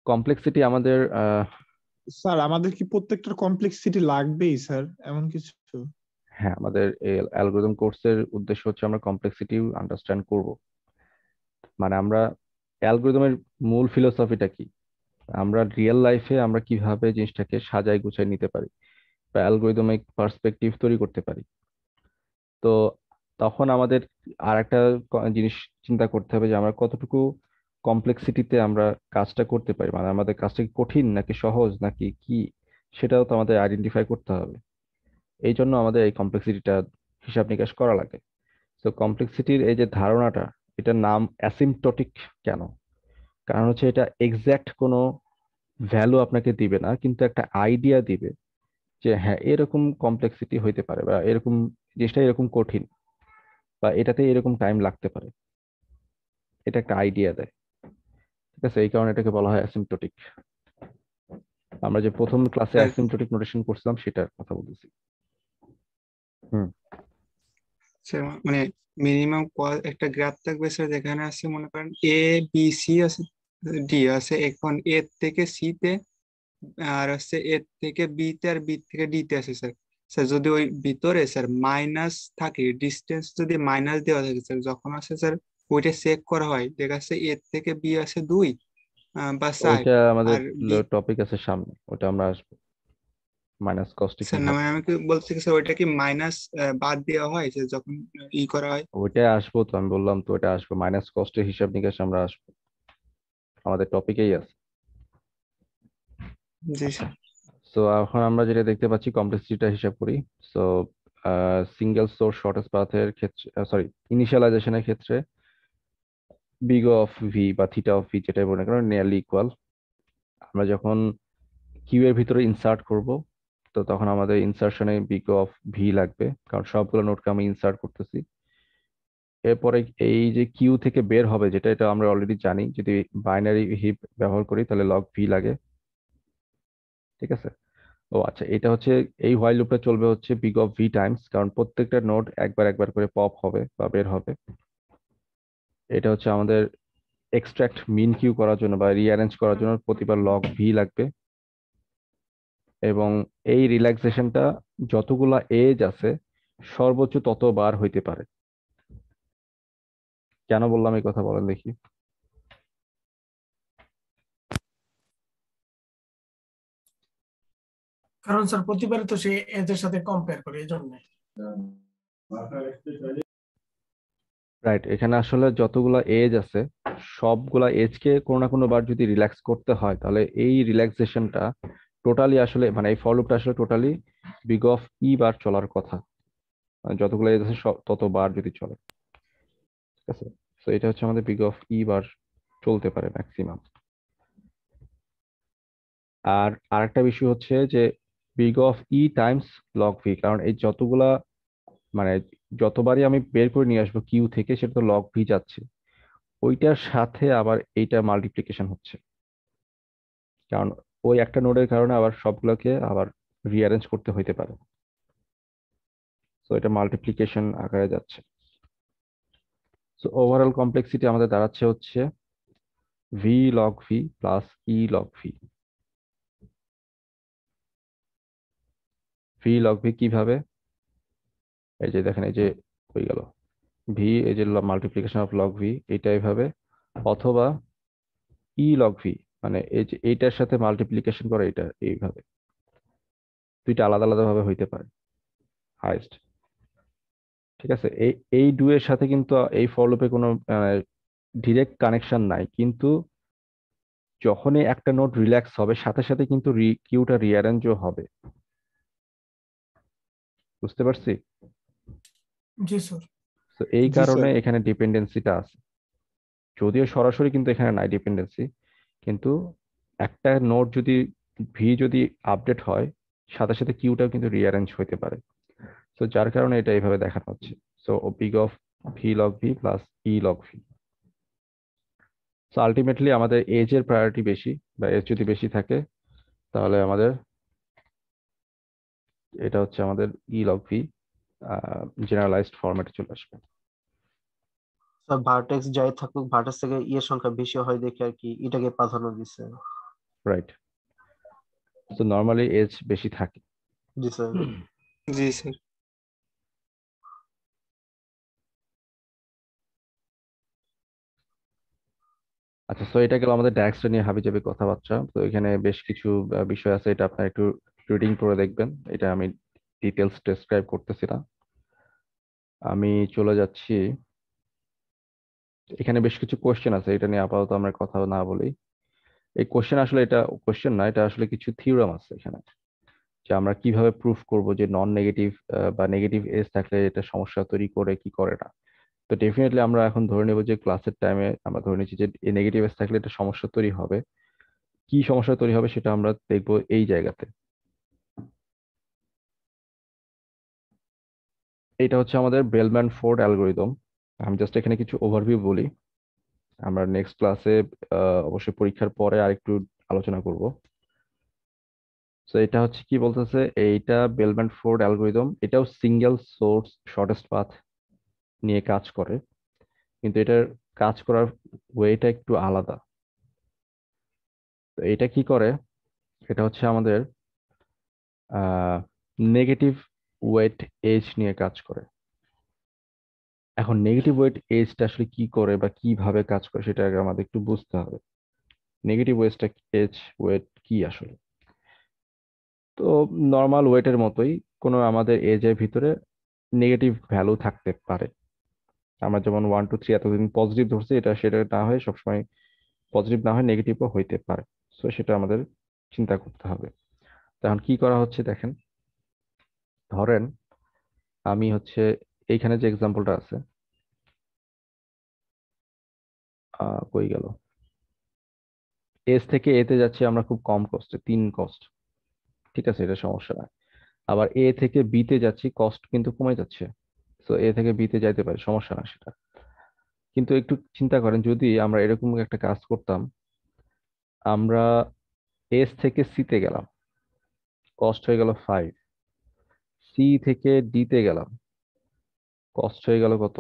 কমপ্লেক্সিটি আমাদের স্যার আমাদের কি প্রত্যেকটার কমপ্লেক্সিটি লাগবেই স্যার, এমন কিছু? হ্যাঁ, আমাদের এই অ্যালগোরিদম কোর্সের উদ্দেশ্য হচ্ছে আমরা কমপ্লেক্সিটি আন্ডারস্ট্যান্ড করব। মানে আমরা অ্যালগোরিদমের মূল ফিলোসফিটা কি, আমরা রিয়েল লাইফে আমরা কিভাবে জিনিসটাকে সাজাই গুছাই নিতে পারি বা অ্যালগোরিদমিক পার্সপেক্টিভ তৈরি করতে পারি। তো তখন আমাদের আর একটা জিনিস চিন্তা করতে হবে যে আমরা কতটুকু কমপ্লেক্সিটিতে আমরা কাজটা করতে পারি, মানে আমাদের কাজটা কি কঠিন নাকি সহজ নাকি কি, সেটাও তো আমাদের আইডেন্টিফাই করতে হবে। এই জন্য আমাদের এই কমপ্লেক্সিটিটা হিসাব নিকাশ করা লাগে। তো কমপ্লেক্সিটির এই যে ধারণাটা, এটার নাম অ্যাসিম্পটোটিক কেন? কারণ হচ্ছে এটা এক্সাক্ট কোনো ভ্যালু আপনাকে দিবে না, কিন্তু একটা আইডিয়া দিবে যে হ্যাঁ এরকম কমপ্লেক্সিটি হইতে পারে, বা এরকম জিনিসটা এরকম কঠিন, বা এটাতে এরকম টাইম লাগতে পারে। এটা একটা আইডিয়া দেয়। ঠিক আছে, এই কারণে এটাকে বলা হয় অ্যাসিম্পটোটিক। আমরা যে প্রথম ক্লাসে স্যার অ্যাসিম্পটোটিক নোটেশন করছিলাম সেটার কথা বলতেছি। হুম। স্যার মানে মিনিমাম একটা গ্রাফ থাকবে স্যার, যেখানে আছে মনে করেন এ বি সি আছে, ডি আছে, এখন এ থেকে সি তে, আর হচ্ছে এ থেকে বি তে, আর বি থেকে ডি তে আছে স্যার। স্যার যদি ওই ভিতরে স্যার মাইনাস থাকে, ডিস্টেন্স যদি মাইনাস দেওয়া থাকে স্যার, যখন আছে স্যার ওইটা চেক করা হয়, দেখা যাচ্ছে এ থেকে বি আছে 2 বা 4, ওইটা আমাদের আর বি। টপিক আছে সামনে, ওটা আমরা আসবো, মাইনাস কস্টে স্যার না কিভাবে। মানে আমি কি বলছি কি স্যার, ওইটা কি মাইনাস বাদ দেওয়া হয় যে যখন করা হয়? ওইটাই আসবো, তো আমি বললাম তো ওটা আসবো, মাইনাস কস্টের হিসাব নিকাশ আমরা আসবো, আমাদের টপিকেই আছে। জি স্যার। সো এখন আমরা যেটা দেখতে পাচ্ছি কমপ্লেক্সিটিটা হিসাব করি। সো সিঙ্গেল সোর্স শর্টেস্ট পাথের ক্ষেত্রে, সরি, ইনিশিয়ালাইজেশনের ক্ষেত্রে বিগ অফ ভি বা থিটা অফ ভি যেটাই মনে করেন নিয়ারলি ইকুয়াল। আমরা যখন কিউ এর ভিতরে ইনসার্ট করব, তো তখন আমাদের ইনসার্শনে বিগ অফ ভি লাগবে, কারণ সবগুলো নোটকে আমি ইনসার্ট করতেছি। এরপরে এই যে কিউ থেকে বের হবে, যেটা এটা আমরা অলরেডি জানি, যদি বাইনারি হিপ ব্যবহার করি তাহলে লগ ভি লাগে। ঠিক আছে। ও আচ্ছা, এটা হচ্ছে এই হোয়াইল লুপটা চলবে হচ্ছে বিগ অফ ভি টাইমস, কারণ প্রত্যেকটা নোড একবার একবার করে পপ হবে বা বের হবে। এটা হচ্ছে আমাদের এক্সট্রাক্ট মিন কিউ করার জন্য বা রিঅ্যারেঞ্জ করার জন্য প্রতিবার লগ ভি লাগবে। এবং এই রিল্যাক্সেশনটা যতগুলা এজ আছে সর্বোচ্চ ততবার হইতে পারে। কেন বললাম এই কথা বলেন দেখি? কারণ স্যার প্রতিবারে তো সে এজের সাথে কম্পেয়ার করে, এই জন্য। রাইট, এখানে আসলে যতগুলা এজ আছে সবগুলা এজকে কোনো না কোনো বার যদি রিল্যাক্স করতে হয়, তাহলে এই রিল্যাক্সেশনটা টোটালি আসলে মানে এই ফর লুপটা আসলে টোটালি বিগ অফ ই বার চলার কথা। মানে যতগুলো এজ আছে ততবার যদি চলে। ঠিক আছে। তো এটা হচ্ছে আমাদের বিগ অফ ই বার চলতে পারে ম্যাক্সিমাম। আর আরেকটা বিষয় হচ্ছে যে big of E Times log V, কারণ এই যতগুলা মানে যতবারই আমি বের করে নিয়ে আসবো কিউ থেকে, সেটা তো লগ ভি যাচ্ছে, ওইটার সাথে আবার এইটা মাল্টিপ্লিকেশন হচ্ছে, কারণ ওই একটা নোডের কারণে আবার সবগুলোকে আবার রিঅ্যারেঞ্জ করতে হইতে পারে। তো এটা মাল্টিপ্লিকেশন আকারে যাচ্ছে। সো ওভারঅল কমপ্লেক্সিটি আমাদের দাঁড়াচ্ছে হচ্ছে V log V plus E log V. V log V কিভাবে? এই যে দেখেন, এই যে হয়ে গেল ভি, এই যে মাল্টিপ্লিকেশন অফ লগ ভি, এটা এইভাবে, অথবা ই লগ ভি মানে এই যে এইটার সাথে মাল্টিপ্লিকেশন করে এটা এইভাবে। দুইটা আলাদা আলাদা ভাবে হইতে পারে হাইস্ট। ঠিক আছে। এই এই দুয়ের সাথে কিন্তু এই ফর লুপে কোনো ডিরেক্ট কানেকশন নাই, কিন্তু যখনই একটা নোড রিল্যাক্স হবে সাথে সাথে কিন্তু কিউটা রিঅ্যারেঞ্জও হবে। বুঝতে পারছি? জি স্যার। তো এই জি কারণে স্যার। এখানে ডিপেন্ডেন্সিটা আছে, যদিও সরাসরি কিন্তু এখানে নাই ডিপেন্ডেন্সি, কিন্তু একটা নোড যদি ভি যদি আপডেট হয় সাথে সাথে কিউটাও কিন্তু রিঅ্যারেঞ্জ হতে পারে। তো যার কারণে এটা এইভাবে দেখানো হচ্ছে। So big of V log V plus E log V. So ultimately আমাদের এজ এর প্রায়োরিটি বেশি, বা এজ যদি বেশি থাকে তাহলে আমাদের এটা হচ্ছে আমাদের ই লগ ভি জেনারেলাইজড ফরম্যাটে চলে আসবে। স্যার ভার্টেক্স যাই থাকুক, ভার্টেক্স থেকে ইয়ের সংখ্যা বেশি হয় দেখে আর কি এটাকে প্রাধান্য দিচ্ছে। রাইট। তো নর্মালি এজ বেশি থাকে। জি স্যার। জি স্যার। আচ্ছা, তো এটা গেল আমাদের ড্যাক্সটা নিয়ে হাবিজাবি কথাবার্তা। তো এখানে বেশ কিছু বিষয় আছে, এটা আপনার একটু রিডিং করে দেখবেন, এটা আমি ডিটেলস ডেসক্রাইব করতেছি না। আমি চলে যাচ্ছি, এখানে বেশ কিছু কোশ্চেন আছে, এটা নিয়ে আপাতত আমরা কথা না বলি। এই কোশ্চেন আসলে এটা কোশ্চেন না, এটা আসলে কিছু থিওরাম আছে এখানে, যে আমরা কিভাবে প্রুফ করব যে নন নেগেটিভ বা নেগেটিভ এজ থাকলে এটা সমস্যা তৈরি করে কি করে না। তো ডেফিনেটলি আমরা এখন ধরে নেব যে ক্লাসের টাইমে আমরা ধরে নিচ্ছি যে নেগেটিভ এজ থাকলে এটা সমস্যা তৈরি হবে। কি সমস্যা তৈরি হবে সেটা আমরা দেখবো এই জায়গাতে। এটা হচ্ছে আমাদের বেলম্যান ফোর্ড অ্যালগোরিদম। আমি জাস্ট এখানে কিছু ওভারভিউ বলি, আমরা নেক্সট ক্লাসে অবশ্যই পরীক্ষার পরে আরেকটু আলোচনা করব। তো এটা হচ্ছে কি বলতেছে, এইটা বেলম্যান ফোর্ড অ্যালগোরিদম, এটাও সিঙ্গেল সোর্স শর্টেস্ট পাথ নিয়ে কাজ করে, কিন্তু এটার কাজ করার ওয়েটা একটু আলাদা। তো এটা কি করে, এটা হচ্ছে আমাদের নেগেটিভ ওয়েট এজ নিয়ে কাজ করে। এখন নেগেটিভ ওয়েট এজটা আসলে কি করে বা কিভাবে কাজ করে সেটা আগে আমাদের একটু বুঝতে হবে। নেগেটিভ ওয়েটটা এজ ওয়েট কি আসলে? তো নর্মাল ওয়েটের মতোই কোনো আমাদের এজের ভিতরে নেগেটিভ ভ্যালু থাকতে পারে। আমরা যেমন 1 2 3 এতদিন পজিটিভ ধরছি, এটা সেটা না হয় সবসময় পজিটিভ না হয় নেগেটিভও হইতে পারে। সো সেটা আমাদের চিন্তা করতে হবে। এখন কি করা হচ্ছে দেখেন, ধরেন আমি হচ্ছে এইখানে যে এক্সাম্পলটা আছে, কই গেল, এস থেকে এতে যাচ্ছি আমরা খুব কম কস্টে, 3 কস্ট, ঠিক আছে, এটা সমস্যা না। আবার এ থেকে বিতে যাচ্ছি, কস্ট কিন্তু কমে যাচ্ছে, তো এ থেকে বিতে যাইতে পারে, সমস্যা না সেটা। কিন্তু একটু চিন্তা করেন যদি আমরা এরকম একটা কাজ করতাম, আমরা এস থেকে সিতে গেলাম, কস্ট হয়ে গেল 5, সি থেকে ডিতে গেলাম, কস্ট হয়ে গেল কত?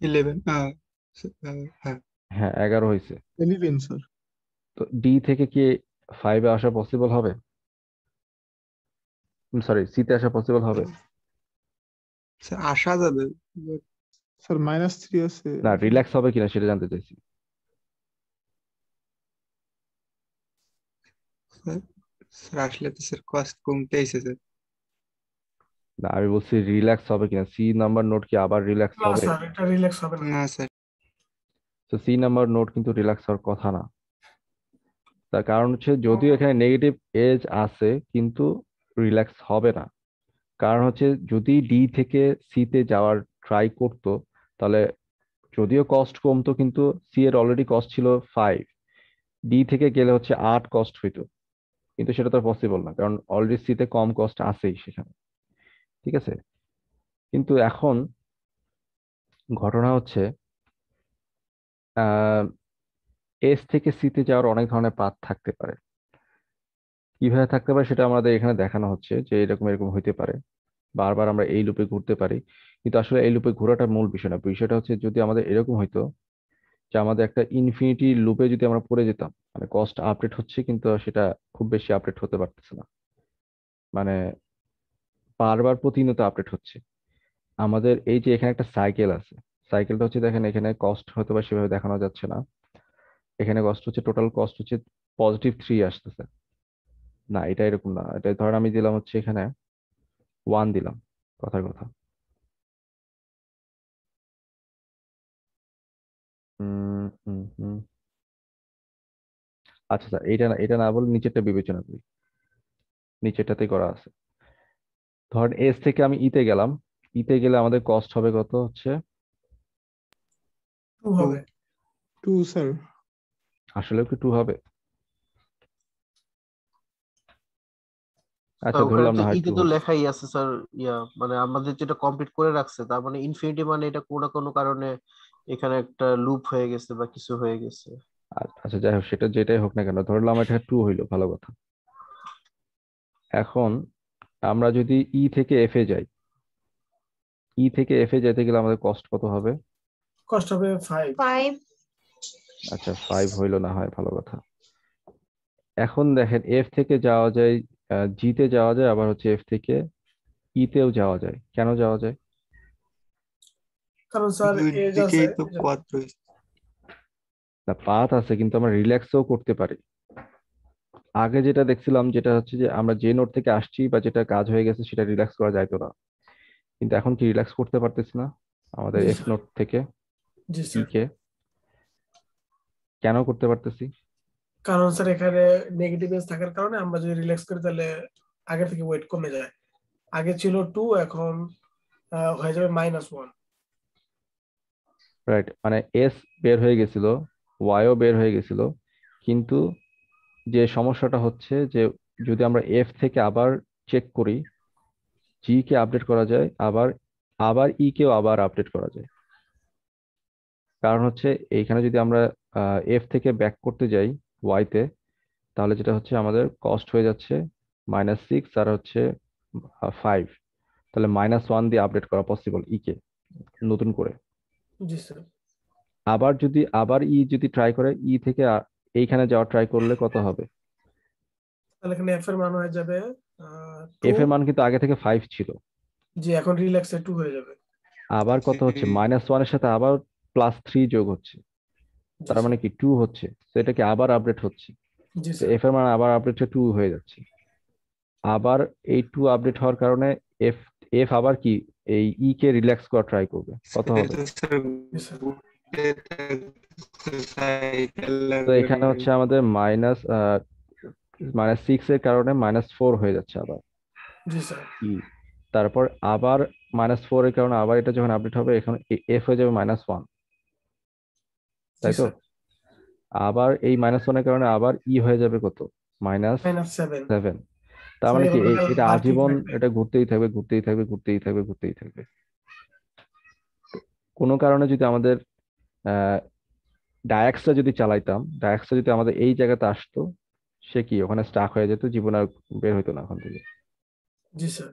11 হ্যাঁ হ্যাঁ 11 হয়েছে। 11 স্যার। তো ডি থেকে কি 5-এ আসা পসিবল হবে? সরি, সিতে আসা পসিবল হবে? স্যার আসা যাবে but স্যার -3 আছে। না, রিল্যাক্স হবে কিনা সেটা জানতে চাইছি। স্যার স্যার আসলে তো স্যার কস্ট কমতে আইছে স্যার। না, আমি বলছি রিল্যাক্স হবে কিনা, সি নাম্বার নোট কি আবার রিল্যাক্স না হবে? স্যার, এটা রিল্যাক্স হবে না। না স্যার তো সি নাম্বার নোট কিন্তু রিল্যাক্স হওয়ার কথা না। তার কারণ হচ্ছে যদিও এখানে নেগেটিভ এজ আছে কিন্তু রিল্যাক্স হবে না। কারণ হচ্ছে যদি ডি থেকে সিতে যাওয়ার ট্রাই করতো, তাহলে যদিও কস্ট কমতো কিন্তু সি এর অলরেডি কস্ট ছিল 5, ডি থেকে গেলে হচ্ছে 8 কস্ট হইতো, কিন্তু সেটা তো পসিবল না কারণ অলরেডি সিতে কম কস্ট আছেই সেখানে, ঠিক আছে। কিন্তু এখন ঘটনা হচ্ছে এস থেকে সিতে যাওয়ার অনেক ধরনের পাথ থাকতে পারে। কিভাবে থাকতে পারে সেটা আমাদের এখানে দেখানো হচ্ছে যে এরকম এরকম হইতে পারে, বারবার আমরা এই লুপে ঘুরতে পারি। কিন্তু আসলে এই লুপে ঘোরাটা মূল বিষয় না, বিষয়টা হচ্ছে যদি আমাদের এরকম হইতো যে আমাদের একটা ইনফিনিটি লুপে যদি আমরা পড়ে যেতাম, মানে কস্ট আপডেট হচ্ছে কিন্তু সেটা খুব বেশি আপডেট হতে পারতেছে না, মানে বারবার প্রতিনিয়ত আপডেট হচ্ছে। আমাদের এই যে এখানে একটা সাইকেল আছে, সাইকেলটা হচ্ছে দেখেন এখানে কস্ট হয়তো বা সেভাবে দেখানো যাচ্ছে না, এখানে কস্ট হচ্ছে, টোটাল কস্ট হচ্ছে +3 আসতেছে। না, এটা এরকম না, এটা ধরেন আমি দিলাম হচ্ছে এখানে 1 দিলাম, কথার কথা। হুম হুম হুম আচ্ছা স্যার, এটা না, এটা না বলে নিচেরটা বিবেচনা করি, নিচেরটাতেই করা আছে। ধরেন এস থেকে আমি ইতে গেলাম, ইতে গেলে আমাদের কস্ট হবে কত হচ্ছে, 2 হবে। 2 স্যার। আসলে কি 2 হবে? আচ্ছা স্যার ওখানে ধরলাম তো না হয় 2 ইতে তো হবে। লেখাই আছে স্যার, মানে আমাদের যেটা কমপ্লিট করে রাখছে, তার মানে ইনফিনিটি মানে এটা কোনো না কোনো কারণে এখানে একটা লুপ হয়ে গেছে বা কিছু হয়ে গেছে। আচ্ছা যাই হোক, সেটা যেটাই হোক না কেন, ধরলাম এটা 2 হইলো, ভালো কথা। এখন আমরা যদি ই থেকে এফ এ যাই, ই থেকে এফ এ যেতে গেলে আমাদের কস্ট কত হবে? কষ্ট হবে 5। 5। আচ্ছা 5 হইলো না হয়, ভালো কথা। এখন দেখেন এফ থেকে যাওয়া যায়, জিতে যাওয়া যায়, আবার হচ্ছে এফ থেকে ইতেও যাওয়া যায়, কেন যাওয়া যায়? কারণ স্যার দুই এজ আছে দিকেই তো এজন্য। পথ রয়েছে। না, পাথ আছে কিন্তু আমরা রিল্যাক্সও করতে পারি। আগে যেটা দেখছিলাম যেটা হচ্ছে যে আমরা যে নোট থেকে আসছি বা যেটা কাজ হয়ে গেছে সেটা রিল্যাক্স করা যাইতো না, কিন্তু এখন কি রিল্যাক্স করতে পারতেছি না আমাদের জি এফ স্যার। নোট থেকে জি ই স্যার। কে? কেন করতে পারতেছি? কারণ স্যার এখানে নেগেটিভ এজ থাকার কারণে আমরা যদি রিল্যাক্স করি তাহলে আগে থেকে ওয়েট কমে যায়। আগে ছিল 2, এখন হয়ে যাবে -1। রাইট, মানে এস বের হয়ে গেছিল, ওয়াইও বের হয়ে গেছিল, কিন্তু যে সমস্যাটা হচ্ছে যে যদি আমরা এফ থেকে আবার চেক করি, জি কে আপডেট করা যায়, আবার আবার ই কেও আবার আপডেট করা যায়। কারণ হচ্ছে এইখানে যদি আমরা এফ থেকে ব্যাক করতে যাই ওয়াই তে, তাহলে যেটা হচ্ছে আমাদের কস্ট হয়ে যাচ্ছে -6 আর হচ্ছে 5, তাহলে -1 দিয়ে আপডেট করা পসিবল ই কে নতুন করে। জি স্যার। আবার যদি আবার ই যদি ট্রাই করে, ই থেকে এইখানে যাওয়ার ট্রাই করলে কত হবে? তাহলে এখানে এফ এর মান হয়ে যাবে এফ 2। এর মান কিন্তু আগে থেকে 5 ছিল, জি, এখন রিল্যাক্সে 2 হয়ে যাবে। আবার কত হচ্ছে, -1 এর সাথে আবার +3 যোগ হচ্ছে, জি তার মানে স্যার। কি 2 হচ্ছে, তো এটা কি আবার আপডেট হচ্ছে, জি তো স্যার। এফ এর মান আবার আপডেট হয়ে 2 হয়ে যাচ্ছে। আবার এই 2 আপডেট হওয়ার কারণে এফ এফ আবার কি এই ই কে রিল্যাক্স করা ট্রাই করবে, কত হবে? সেটা স্যার জি স্যার। ঘুরতে থাকছে সাইকেল তো এখানে হচ্ছে আমাদের -6 এর কারণে -4 হয়ে যাচ্ছে আবার জি স্যার। ই, তারপর আবার -4 এর কারণে আবার এটা যখন আপডেট হবে এখন এফ হয়ে যাবে -1, জি তাই তো? স্যার। আবার এই -1 এর কারণে আবার ই হয়ে যাবে কত, -7 -7। তার স্যার, মানে কি এভাবে এটা বাড়তেই আজীবন থাকবে। এটা ঘুরতেই থাকবে, ঘুরতেই থাকবে, ঘুরতেই থাকবে, ঘুরতেই থাকবে। কোনো কারণে যদি আমাদের ডায়াক্সটা যদি চালাইতাম, ডায়াক্সটা যদি আমাদের এই জায়গাতে আসতো, সে কি ওখানে স্টাক হয়ে যেত, জীবন আর বের হইতো না ওখান থেকে। জি স্যার।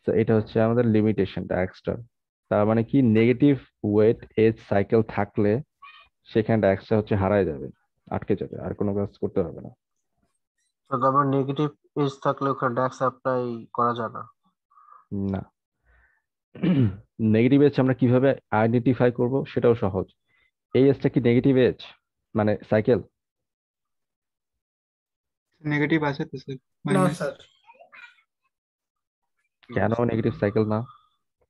তো এটা হচ্ছে আমাদের লিমিটেশন ডায়াক্সটার। তার মানে কি নেগেটিভ ওয়েট এজ সাইকেল থাকলে সেখানে ডায়াক্সটা হচ্ছে হারায় যাবে, আটকে যাবে, আর কোনো কাজ করতে হবে না। আবার নেগেটিভ এজ থাকলে ওখানে ড্যাক্স অ্যাপ্লাই করা যায় না। না, নেগেটিভ এজ আমরা কিভাবে আইডেন্টিফাই করব সেটাও সহজ। এই এজটা কি নেগেটিভ এজ, মানে সাইকেল? নেগেটিভ আছে তো স্যার, না মাইনাস। স্যার, কেন নেগেটিভ সাইকেল না?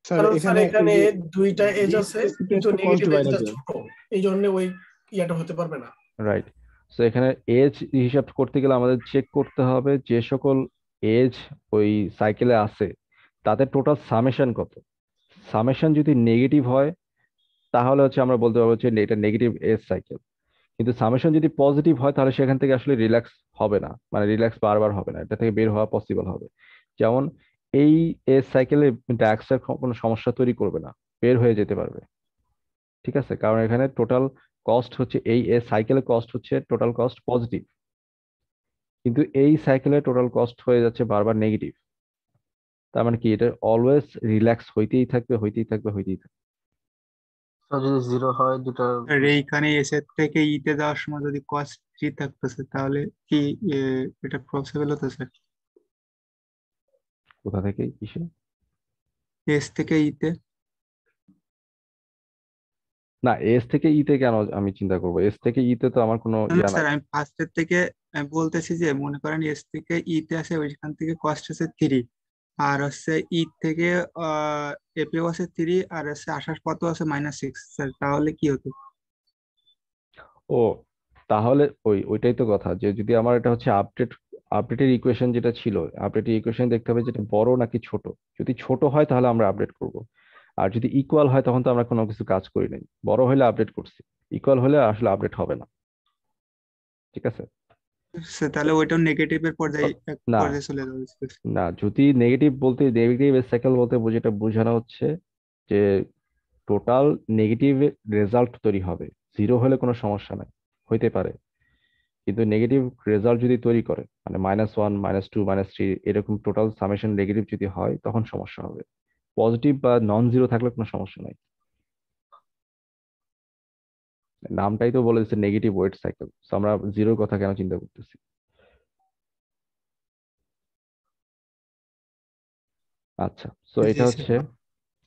স্যার কারণ স্যার এখানে এই এখানে যে দুইটা এজ এই আছে, স্পেসিফিক কিন্তু একটা কস্ট নেগেটিভ ডিভাইডার এজটা যায়। ছোট, এই জন্য ওই ইয়াটা হতে পারবে না। রাইট। সো এখানে এজ হিসাব করতে গেলে আমাদের চেক করতে হবে যে সকল এজ ওই সাইকেলে আছে তাদের টোটাল সামেশন কত। সামেশন যদি নেগেটিভ হয় তাহলে হচ্ছে আমরা বলতে পারবো যে এটা নেগেটিভ এজ সাইকেল। কিন্তু সামেশন যদি পজিটিভ হয় তাহলে সেখান থেকে আসলে রিল্যাক্স হবে না, মানে রিল্যাক্স বারবার হবে না, এটা থেকে বের হওয়া পসিবল হবে। যেমন এই এজ সাইকেলে ডায়াক্সের কোনো সমস্যা তৈরি করবে না, বের হয়ে যেতে পারবে। ঠিক আছে, কারণ এখানে টোটাল কস্ট হচ্ছে এই সাইকেলের কস্ট হচ্ছে টোটাল কস্ট পজিটিভ, কিন্তু এই সাইকেলের টোটাল কস্ট হয়ে যাচ্ছে বারবার নেগেটিভ। তার মানে কি এটা অলওয়েজ রিল্যাক্স হইতেই থাকবে, হইতেই থাকবে, হইতেই থাকবে। স্যার যদি জিরো হয় দুটা আর এইখানে এস এর থেকে ইতে যাওয়ার সময় যদি কস্ট 3 থাকতেছে তাহলে কি এ, এটা পসিবল হতো স্যার? কোথা থেকে কিসে? এস থেকে ইতে? না, এস থেকে ইতে কেন আমি চিন্তা করবো? এস থেকে ইতে তো আমার কোনো না ইয়া স্যার, নাই। আমি ফার্স্টের থেকে বলতেছি যে মনে করেন এস থেকে ইতে আসে, ওইখান থেকে কস্ট আছে 3, আর হচ্ছে ই থেকে এপিও আছে 3, আর হচ্ছে আসার পথও আছে -6 স্যার, তাহলে কি হতো? ও, তাহলে ওইটাই তো কথা, যে যদি আমার এটা হচ্ছে আপডেটের ইকুয়েশন যেটা ছিল, আপডেটের ইকুয়েশন দেখতে হবে যেটা বড় নাকি ছোট। যদি ছোট হয় তাহলে আমরা আপডেট করব, আর যদি ইকুয়াল হয় তখন তো আমরা কোনো কিছু কাজ করি নাই। বড় হলে আপডেট করছি, ইকুয়াল হলে আসলে আপডেট হবে না। ঠিক আছে। স্যার তাহলে ওইটাও নেগেটিভের পর্যায়ে এক না পর্যায়ে চলে যাবে স্যার। না, যদি নেগেটিভ বলতে, নেগেটিভ সাইকেল বলতে যেটা বোঝানো হচ্ছে যে টোটাল নেগেটিভ রেজাল্ট তৈরি হবে। জিরো হলে কোনো সমস্যা নাই, হইতে পারে, কিন্তু নেগেটিভ রেজাল্ট যদি তৈরি করে মানে -1, -2, -3 এরকম টোটাল সামেশন নেগেটিভ যদি হয় তখন সমস্যা হবে। পজিটিভ বা নন জিরো থাকলে কোনো সমস্যা নাই। নামটাই তো বলে দিচ্ছে নেগেটিভ ওয়েট সাইকেল, আমরা জিরোর কথা কেন চিন্তা করতেছি? আচ্ছা, সো জি এটা স্যার। হচ্ছে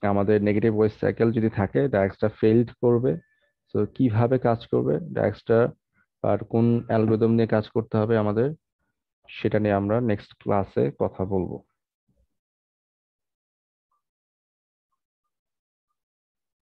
আমাদের নেগেটিভ ওয়েট সাইকেল যদি থাকে ডায়াক্সটা ফেইল্ড করবে। সো কিভাবে কাজ করবে ডায়াক্সটা, আর কোন অ্যালগোরিদম নিয়ে কাজ করতে হবে আমাদের, সেটা নিয়ে আমরা নেক্সট ক্লাসে কথা বলবো।